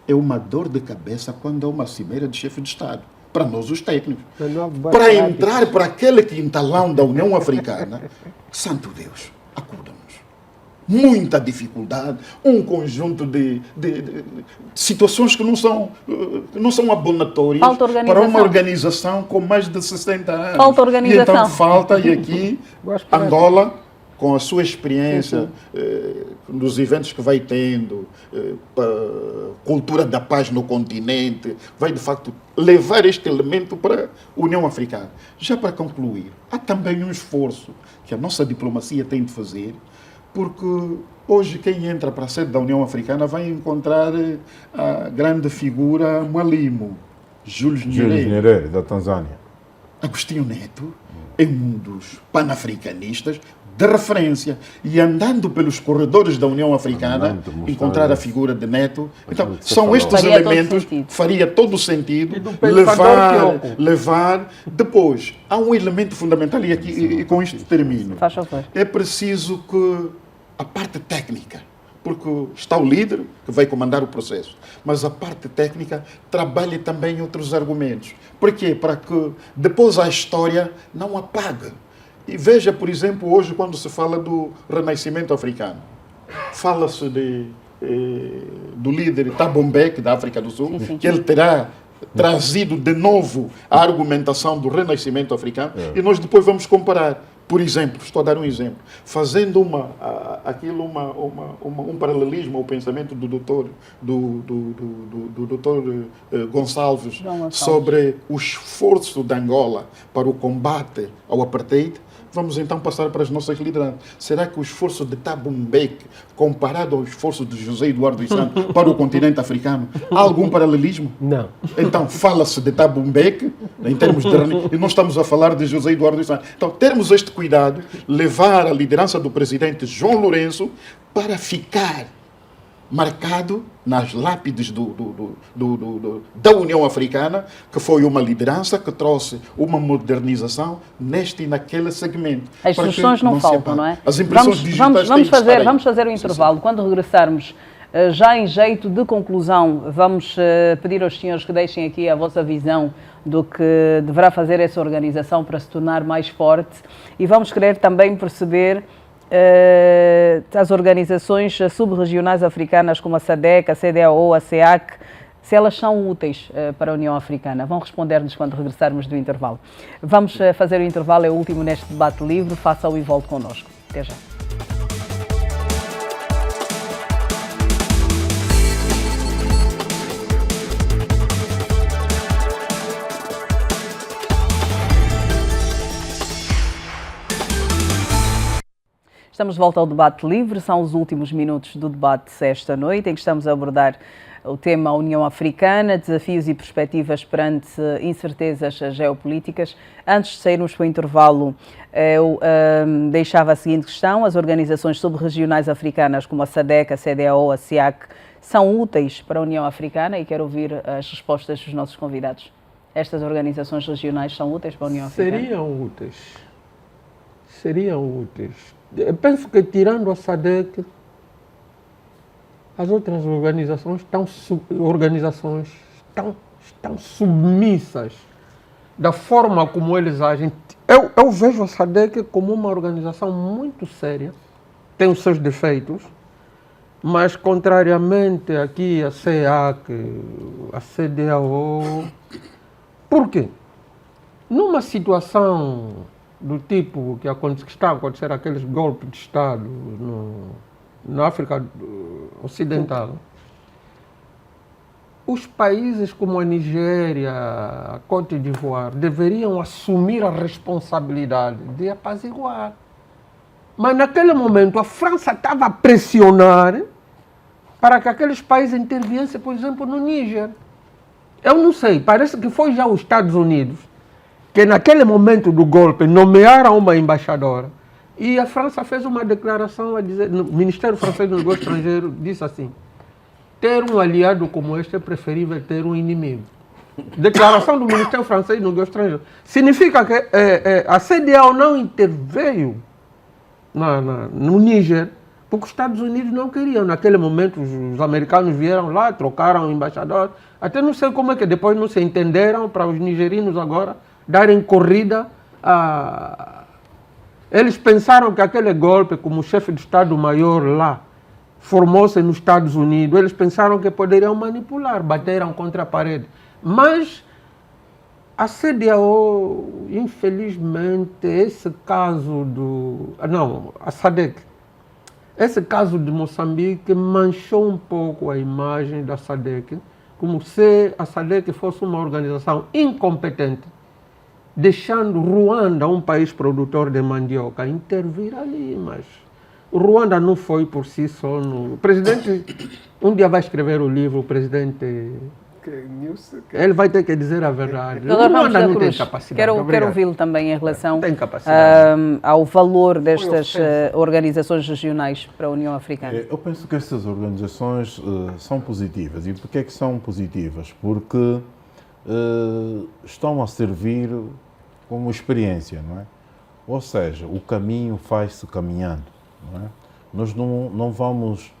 É uma dor de cabeça quando há uma cimeira de chefe de Estado. Para nós, os técnicos. Para entrar para aquele quintalão da União Africana, santo Deus, acuda-nos. Muita dificuldade, um conjunto de situações que não são abonatórias Falta para organização. uma organização com mais de 60 anos. Falta organização. E então falta, e aqui, Angola, com a sua experiência nos eventos que vai tendo, cultura da paz no continente, vai de facto levar este elemento para a União Africana. Já para concluir, há também um esforço que a nossa diplomacia tem de fazer, porque hoje quem entra para a sede da União Africana vai encontrar a grande figura Mwalimu, Julius Nyerere. Nyerere, da Tanzânia. Agostinho Neto é um dos panafricanistas de referência e andando pelos corredores da União Africana, encontrar a figura de Neto. Então, são estes Faria todo elementos, sentido. faria todo o sentido, E do pensador levar. Depois, há um elemento fundamental, e com isto termino. Faz favor. É preciso que a parte técnica, porque está o líder que vai comandar o processo, mas a parte técnica trabalhe também outros argumentos. Por quê? Para que depois a história não apague. E veja, por exemplo, hoje quando se fala do renascimento africano, fala-se do líder Thabo Mbeki, da África do Sul, que ele terá trazido de novo a argumentação do renascimento africano, e nós depois vamos comparar. Por exemplo, estou a dar um exemplo, fazendo um paralelismo ao pensamento do doutor Gonçalves sobre o esforço de Angola para o combate ao apartheid. Vamos então passar para as nossas lideranças. Será que o esforço de Thabo Mbeki, comparado ao esforço de José Eduardo dos Santos para o continente africano, há algum paralelismo? Não. Então, fala-se de Thabo Mbeki, em termos de... e nós estamos a falar de José Eduardo dos Santos. Então, termos este cuidado, levar a liderança do presidente João Lourenço para ficar marcado nas lápides da União Africana, que foi uma liderança que trouxe uma modernização neste e naquele segmento. As soluções não faltam, não é? As impressões digitais vamos fazer o intervalo. Quando regressarmos, já em jeito de conclusão, vamos pedir aos senhores que deixem aqui a vossa visão do que deverá fazer essa organização para se tornar mais forte, e vamos querer também perceber as organizações sub-regionais africanas como a SADC, a CEDEAO, a SEAC, se elas são úteis para a União Africana. Vão responder-nos quando regressarmos do intervalo. Vamos fazer o intervalo, é o último neste debate livre. Faça-o e volte connosco. Até já. Estamos de volta ao debate livre, são os últimos minutos do debate esta noite, em que estamos a abordar o tema União Africana, desafios e perspectivas perante incertezas geopolíticas. Antes de sairmos para o intervalo, eu deixava a seguinte questão: as organizações sub-regionais africanas como a SADC, a CEDEAO, a SEAC, são úteis para a União Africana? E quero ouvir as respostas dos nossos convidados. Estas organizações regionais são úteis para a União Africana? Seriam úteis. Seriam úteis. Eu penso que, tirando a SADC, as outras organizações estão submissas da forma como eles agem. Eu vejo a SADC como uma organização muito séria, tem os seus defeitos, mas, contrariamente aqui a SEAC, a CEDEAO, por quê? Numa situação do tipo que está a acontecer, aqueles golpes de Estado na África Ocidental, os países como a Nigéria, a Côte d'Ivoire, deveriam assumir a responsabilidade de apaziguar. Mas naquele momento a França estava a pressionar para que aqueles países interviessem, por exemplo, no Níger. Eu não sei, parece que foi já os Estados Unidos que naquele momento do golpe nomearam uma embaixadora, e a França fez uma declaração a dizer, o Ministério Francês do Negócio Estrangeiro disse assim: ter um aliado como este é preferível ter um inimigo. Declaração do Ministério Francês do Negócio Estrangeiro. Significa que a CEDEAO não interveio no Níger porque os Estados Unidos não queriam. Naquele momento os americanos vieram lá, trocaram o embaixador, até não sei como é que depois não se entenderam para os nigerinos agora darem corrida a... Eles pensaram que aquele golpe, como o chefe de Estado-Maior lá, formou-se nos Estados Unidos, eles pensaram que poderiam manipular, bateram contra a parede. Mas a CEDEAO, infelizmente, esse caso a SADC, esse caso de Moçambique manchou um pouco a imagem da SADC, como se a SADC fosse uma organização incompetente, deixando Ruanda, um país produtor de mandioca, intervir ali. Mas o Ruanda não foi por si só. O presidente um dia vai escrever o livro, o presidente Ele vai ter que dizer a verdade. Doutor Ramos Luanda da não tem Cruz, capacidade. quero Obrigado. ouvi-lo também em relação Tem capacidade. ao valor destas organizações regionais para a União Africana. Eu penso que estas organizações são positivas. E porquê é que são positivas? Porque estão a servir como experiência, não é? Ou seja, o caminho faz-se caminhando, não é? Nós não vamos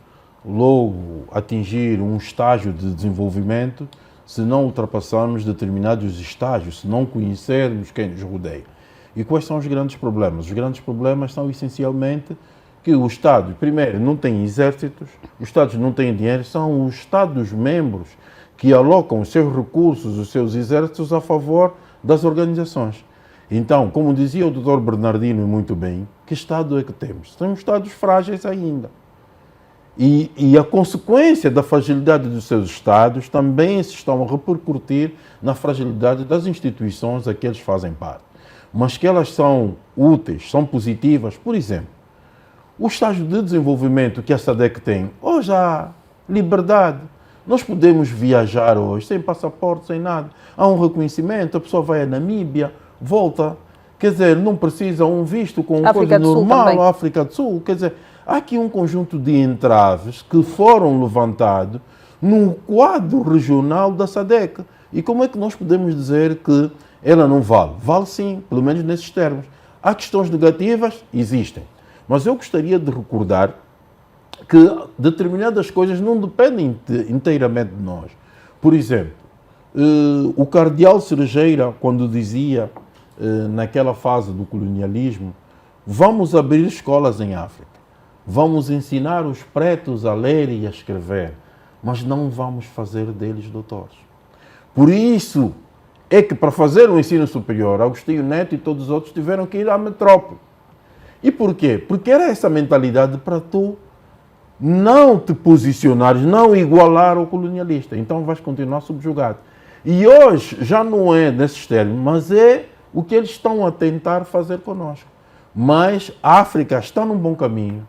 logo atingir um estágio de desenvolvimento se não ultrapassarmos determinados estágios, se não conhecermos quem nos rodeia. E quais são os grandes problemas? Os grandes problemas são essencialmente que o Estado, primeiro, não tem exércitos, os Estados não têm dinheiro, são os Estados-membros que alocam os seus recursos, os seus exércitos a favor das organizações. Então, como dizia o Dr. Bernardino muito bem, que Estado é que temos? São Estados frágeis ainda. E a consequência da fragilidade dos seus Estados também se estão a repercutir na fragilidade das instituições a que eles fazem parte. Mas que elas são úteis, são positivas. Por exemplo, o estágio de desenvolvimento que a SADC tem, hoje há liberdade. Nós podemos viajar hoje sem passaporte, sem nada. Há um reconhecimento, a pessoa vai à Namíbia, volta. Quer dizer, não precisa um visto com uma coisa normal, a África do Sul. Quer dizer, há aqui um conjunto de entraves que foram levantados no quadro regional da SADC. E como é que nós podemos dizer que ela não vale? Vale sim, pelo menos nesses termos. Há questões negativas? Existem. Mas eu gostaria de recordar que determinadas coisas não dependem inteiramente de nós. Por exemplo, o cardeal Cerejeira, quando dizia, naquela fase do colonialismo, vamos abrir escolas em África, vamos ensinar os pretos a ler e a escrever, mas não vamos fazer deles doutores. Por isso é que, para fazer o ensino superior, Agostinho Neto e todos os outros tiveram que ir à metrópole. E por quê? Porque era essa mentalidade para tu não te posicionares, não igualar ao colonialista. Então vais continuar subjugado. E hoje já não é nesses termos, mas é o que eles estão a tentar fazer connosco. Mas a África está num bom caminho,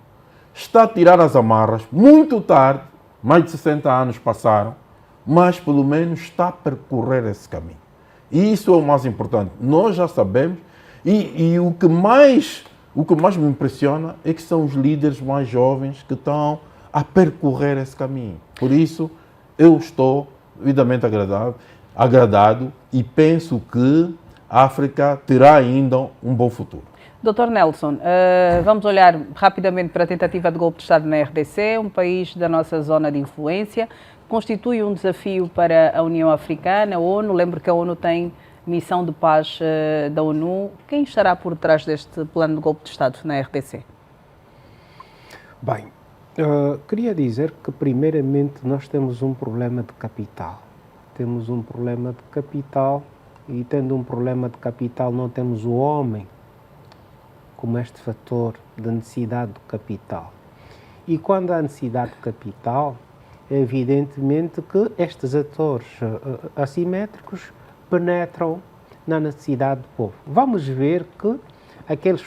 está a tirar as amarras, muito tarde, mais de 60 anos passaram, mas pelo menos está a percorrer esse caminho. E isso é o mais importante. Nós já sabemos, e o que mais me impressiona é que são os líderes mais jovens que estão a percorrer esse caminho. Por isso, eu estou devidamente agradado e penso que a África terá ainda um bom futuro. Dr. Nelson, vamos olhar rapidamente para a tentativa de golpe de Estado na RDC, um país da nossa zona de influência, constitui um desafio para a União Africana, a ONU. Lembro que a ONU tem missão de paz da ONU. Quem estará por trás deste plano de golpe de Estado na RDC? Bem, queria dizer que, primeiramente, nós temos um problema de capital. Temos um problema de capital e, tendo um problema de capital, não temos o homem como este fator de necessidade de capital. E quando há necessidade de capital, é evidentemente que estes atores assimétricos penetram na necessidade do povo. Vamos ver que aqueles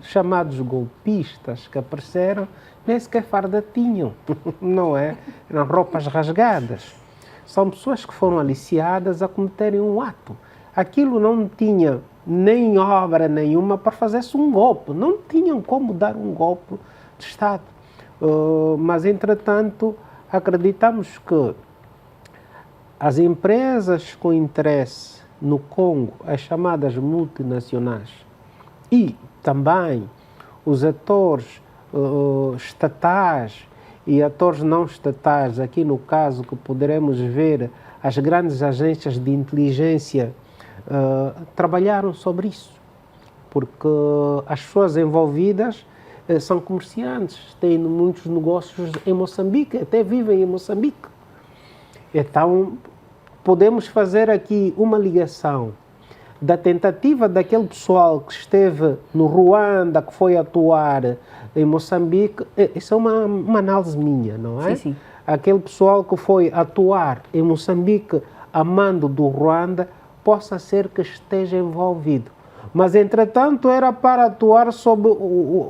chamados golpistas que apareceram nem sequer farda tinham, não é? Eram roupas rasgadas. São pessoas que foram aliciadas a cometerem um ato. Aquilo não tinha nem obra nenhuma para fazer-se um golpe. Não tinham como dar um golpe de Estado. Mas, entretanto, acreditamos que as empresas com interesse no Congo, as chamadas multinacionais, e também os atores estatais e atores não estatais, aqui no caso que poderemos ver as grandes agências de inteligência, trabalharam sobre isso, porque as pessoas envolvidas são comerciantes, têm muitos negócios em Moçambique, até vivem em Moçambique. Então, podemos fazer aqui uma ligação da tentativa daquele pessoal que esteve no Ruanda, que foi atuar em Moçambique. Isso é uma análise minha, não é? Sim, sim. Aquele pessoal que foi atuar em Moçambique a mando do Ruanda, possa ser que esteja envolvido. Mas, entretanto, era para atuar sob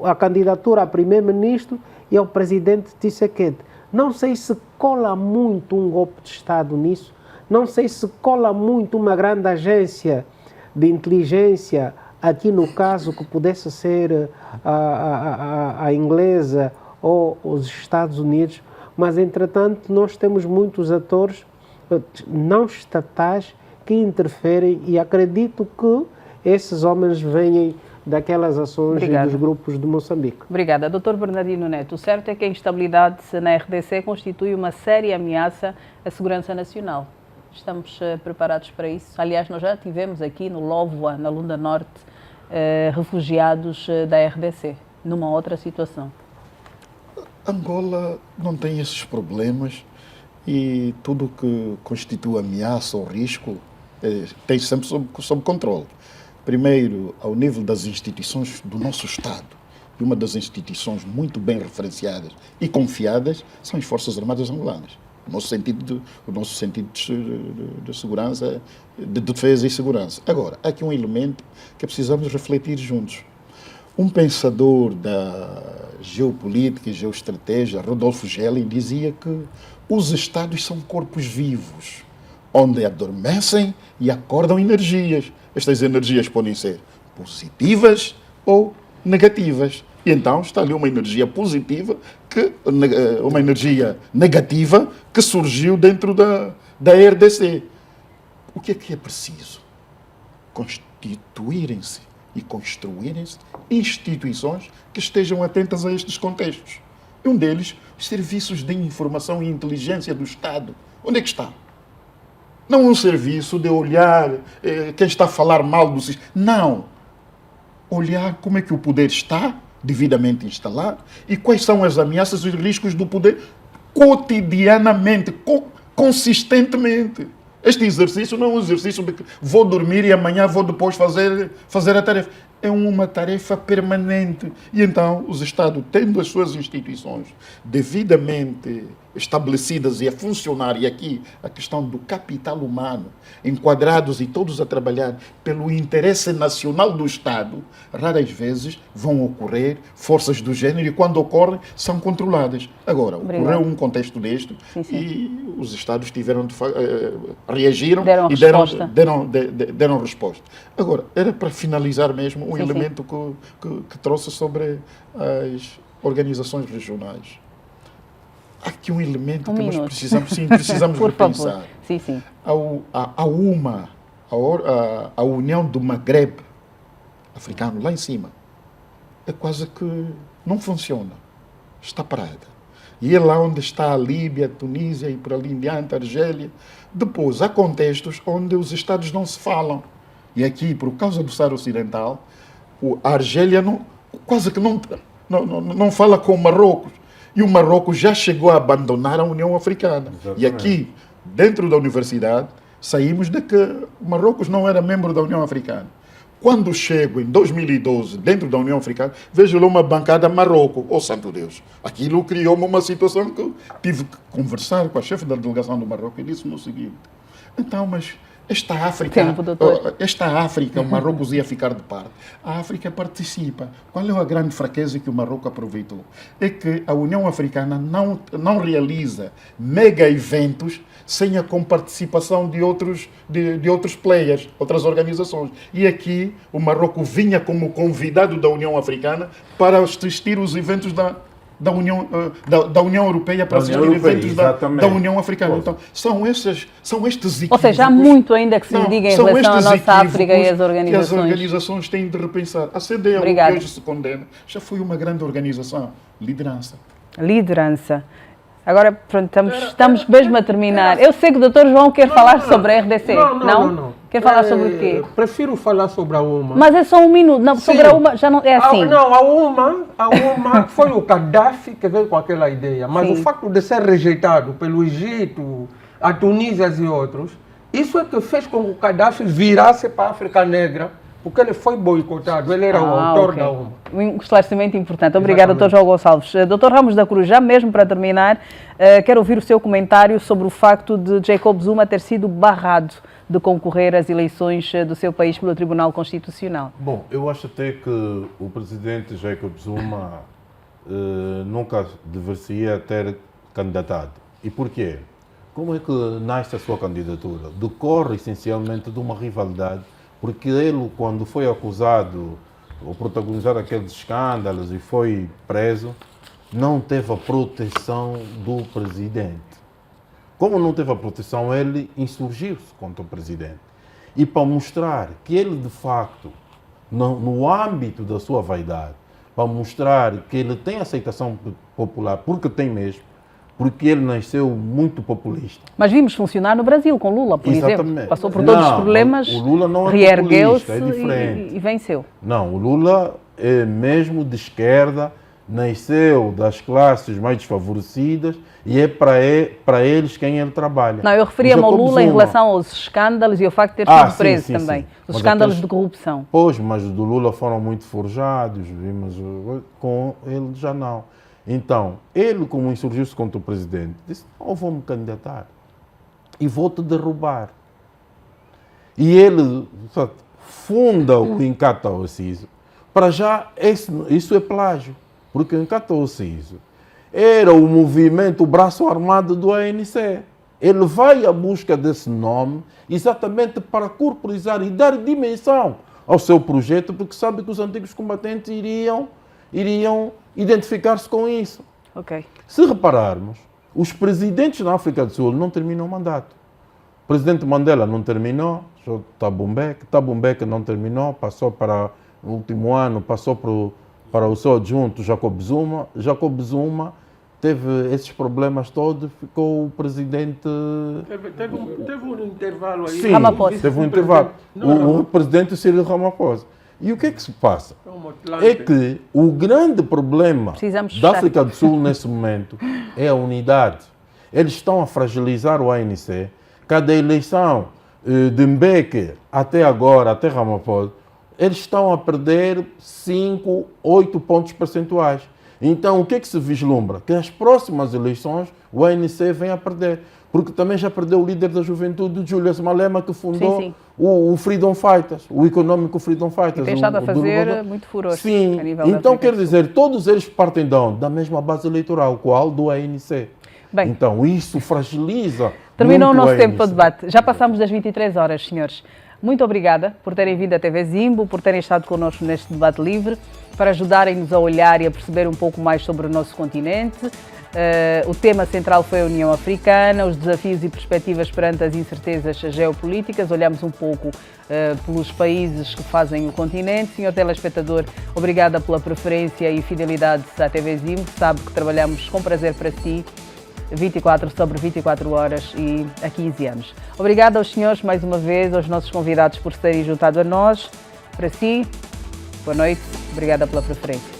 a candidatura a primeiro-ministro e ao presidente Tshisekedi. Não sei se cola muito um golpe de Estado nisso, não sei se cola muito uma grande agência de inteligência, aqui no caso que pudesse ser a inglesa ou os Estados Unidos, mas entretanto nós temos muitos atores não estatais que interferem e acredito que esses homens venham daquelas ações e dos grupos de Moçambique. Obrigada. Dr. Bernardino Neto, o certo é que a instabilidade na RDC constitui uma séria ameaça à segurança nacional. Estamos preparados para isso? Aliás, nós já tivemos aqui no Lóvoa, na Lunda Norte, refugiados da RDC, numa outra situação. Angola não tem esses problemas e tudo que constitui ameaça ou risco tem sempre sob controle. Primeiro, ao nível das instituições do nosso Estado, e uma das instituições muito bem referenciadas e confiadas são as Forças Armadas angolanas. O nosso sentido de segurança, de defesa e segurança. Agora, há aqui um elemento que precisamos refletir juntos. Um pensador da geopolítica e geoestratégia, Rodolfo Gelling, dizia que os Estados são corpos vivos, onde adormecem e acordam energias. Estas energias podem ser positivas ou negativas. E então está ali uma energia positiva, uma energia negativa que surgiu dentro da RDC. O que é preciso? Constituírem-se e construírem-se instituições que estejam atentas a estes contextos. E um deles, os serviços de informação e inteligência do Estado. Onde é que está? Não um serviço de olhar quem está a falar mal do sistema. Não. Olhar como é que o poder está devidamente instalado e quais são as ameaças e os riscos do poder cotidianamente, consistentemente. Este exercício não é um exercício de que vou dormir e amanhã vou depois fazer a tarefa. É uma tarefa permanente. E então os Estados, tendo as suas instituições devidamente estabelecidas e a funcionar, e aqui a questão do capital humano, enquadrados e todos a trabalhar pelo interesse nacional do Estado, raras vezes vão ocorrer forças do género e quando ocorrem são controladas. Agora, ocorreu um contexto deste e os Estados tiveram reagiram e deram resposta. Agora, era para finalizar mesmo um elemento que trouxe sobre as organizações regionais. Há aqui um elemento que nós precisamos Por repensar. favor. A União do Maghreb africano, lá em cima, é quase que não funciona. Está parada. E é lá onde está a Líbia, a Tunísia e por ali em diante, a Argélia. Depois, há contextos onde os Estados não se falam. E aqui, por causa do Saara Ocidental, a Argélia quase que não fala com o Marrocos. E o Marrocos já chegou a abandonar a União Africana. Exatamente. E aqui, dentro da universidade, saímos de que o Marrocos não era membro da União Africana. Quando chego em 2012, dentro da União Africana, vejo lá uma bancada Marrocos. Oh, santo Deus! Aquilo criou-me uma situação que eu tive que conversar com a chefe da delegação do Marrocos e disse-me o seguinte: então, mas esta África, o Marrocos ia ficar de parte. A África participa. Qual é a grande fraqueza que o Marrocos aproveitou? É que a União Africana não realiza mega eventos sem a comparticipação de outros players, outras organizações. E aqui o Marrocos vinha como convidado da União Africana para assistir os eventos da União Europeia para assistir eventos da União Africana. Então, são estes equívocos. Ou seja, há muito ainda que se me diga em relação à nossa África e as organizações. Que as organizações têm de repensar. A CDAO, que hoje se condena, já foi uma grande organização. Liderança. Agora, pronto, estamos mesmo a terminar. Eu sei que o Dr. João quer falar sobre a RDC. Não. Quer falar sobre o quê? Prefiro falar sobre a UMA. Mas é só um minuto. Não, sobre a UMA já não é assim. A UMA foi o Gaddafi que veio com aquela ideia. Mas o facto de ser rejeitado pelo Egito, a Tunísia e outros, isso é que fez com que o Gaddafi virasse para a África Negra, porque ele foi boicotado, ele era o autor da UMA. Um esclarecimento importante. Obrigada, Dr. João Gonçalves. Dr. Ramos da Cruz, já mesmo para terminar, quero ouvir o seu comentário sobre o facto de Jacob Zuma ter sido barrado de concorrer às eleições do seu país pelo Tribunal Constitucional. Bom, eu acho até que o presidente Jacob Zuma nunca deveria ter candidatado. E porquê? Como é que nasce a sua candidatura? Decorre essencialmente de uma rivalidade, porque ele, quando foi acusado ou protagonizar aqueles escândalos e foi preso, não teve a proteção do presidente. Como não teve a proteção, ele insurgiu-se contra o presidente. E para mostrar que ele, de facto, no âmbito da sua vaidade, para mostrar que ele tem aceitação popular, porque tem mesmo, porque ele nasceu muito populista. Mas vimos funcionar no Brasil, com Lula, por Exatamente. exemplo. Passou por todos os problemas, o Lula não é reergueu-se populista, é diferente. e venceu. Não, o Lula é mesmo de esquerda, nasceu das classes mais desfavorecidas e é para eles quem ele trabalha. Não, eu referia-me ao Jacob Lula em Zuma. relação aos escândalos e ao facto de ter sido Sim, preso sim, também. sim. Os Mas escândalos aqueles- de corrupção. Pois, mas os do Lula foram muito forjados, vimos, com ele já não. Então, ele, como insurgiu-se contra o presidente, disse, não, vou-me candidatar e vou-te derrubar. E ele funda o Inkatha Osiso. Para já, isso é plágio, porque o Inkatha Osiso era o movimento, o braço armado do ANC. Ele vai à busca desse nome exatamente para corporizar e dar dimensão ao seu projeto, porque sabe que os antigos combatentes iriam identificar-se com isso. Ok. Se repararmos, os presidentes na África do Sul não terminam o mandato. O presidente Mandela não terminou, Thabo Mbeki não terminou, passou para o último ano, passou para o seu adjunto Jacob Zuma. Jacob Zuma teve esses problemas todos, ficou o presidente... Teve um intervalo aí. Sim, Ramaphosa. teve um intervalo. O presidente Cyril Ramaphosa. E o que é que se passa? É que o grande problema Precisamos da fechar. África do Sul nesse momento é a unidade. Eles estão a fragilizar o ANC. Cada eleição de Mbeki até agora, até Ramaphosa, eles estão a perder 5, 8 pontos percentuais. Então, o que é que se vislumbra? Que nas próximas eleições o ANC vem a perder. Porque também já perdeu o líder da juventude, Julius Malema, que fundou Sim. o Freedom Fighters, o Econômico Freedom Fighters. E tem estado a do fazer Lula. muito furor Sim, a nível da então África quer do Sul. dizer, todos eles partem de onde? Da mesma base eleitoral, qual? Do ANC. Bem. Então, isso fragiliza Terminou o muito nosso a tempo para o ANC. debate. Já passamos das 23 horas, senhores. Muito obrigada por terem vindo à TV Zimbo, por terem estado connosco neste debate livre, para ajudarem-nos a olhar e a perceber um pouco mais sobre o nosso continente. O tema central foi a União Africana, os desafios e perspectivas perante as incertezas geopolíticas. Olhamos um pouco pelos países que fazem o continente. Senhor telespectador, obrigada pela preferência e fidelidade à TV Zimbo. Sabe que trabalhamos com prazer para si, 24 sobre 24 horas e há 15 anos. Obrigada aos senhores mais uma vez, aos nossos convidados por se terem juntado a nós. Para si, boa noite, obrigada pela preferência.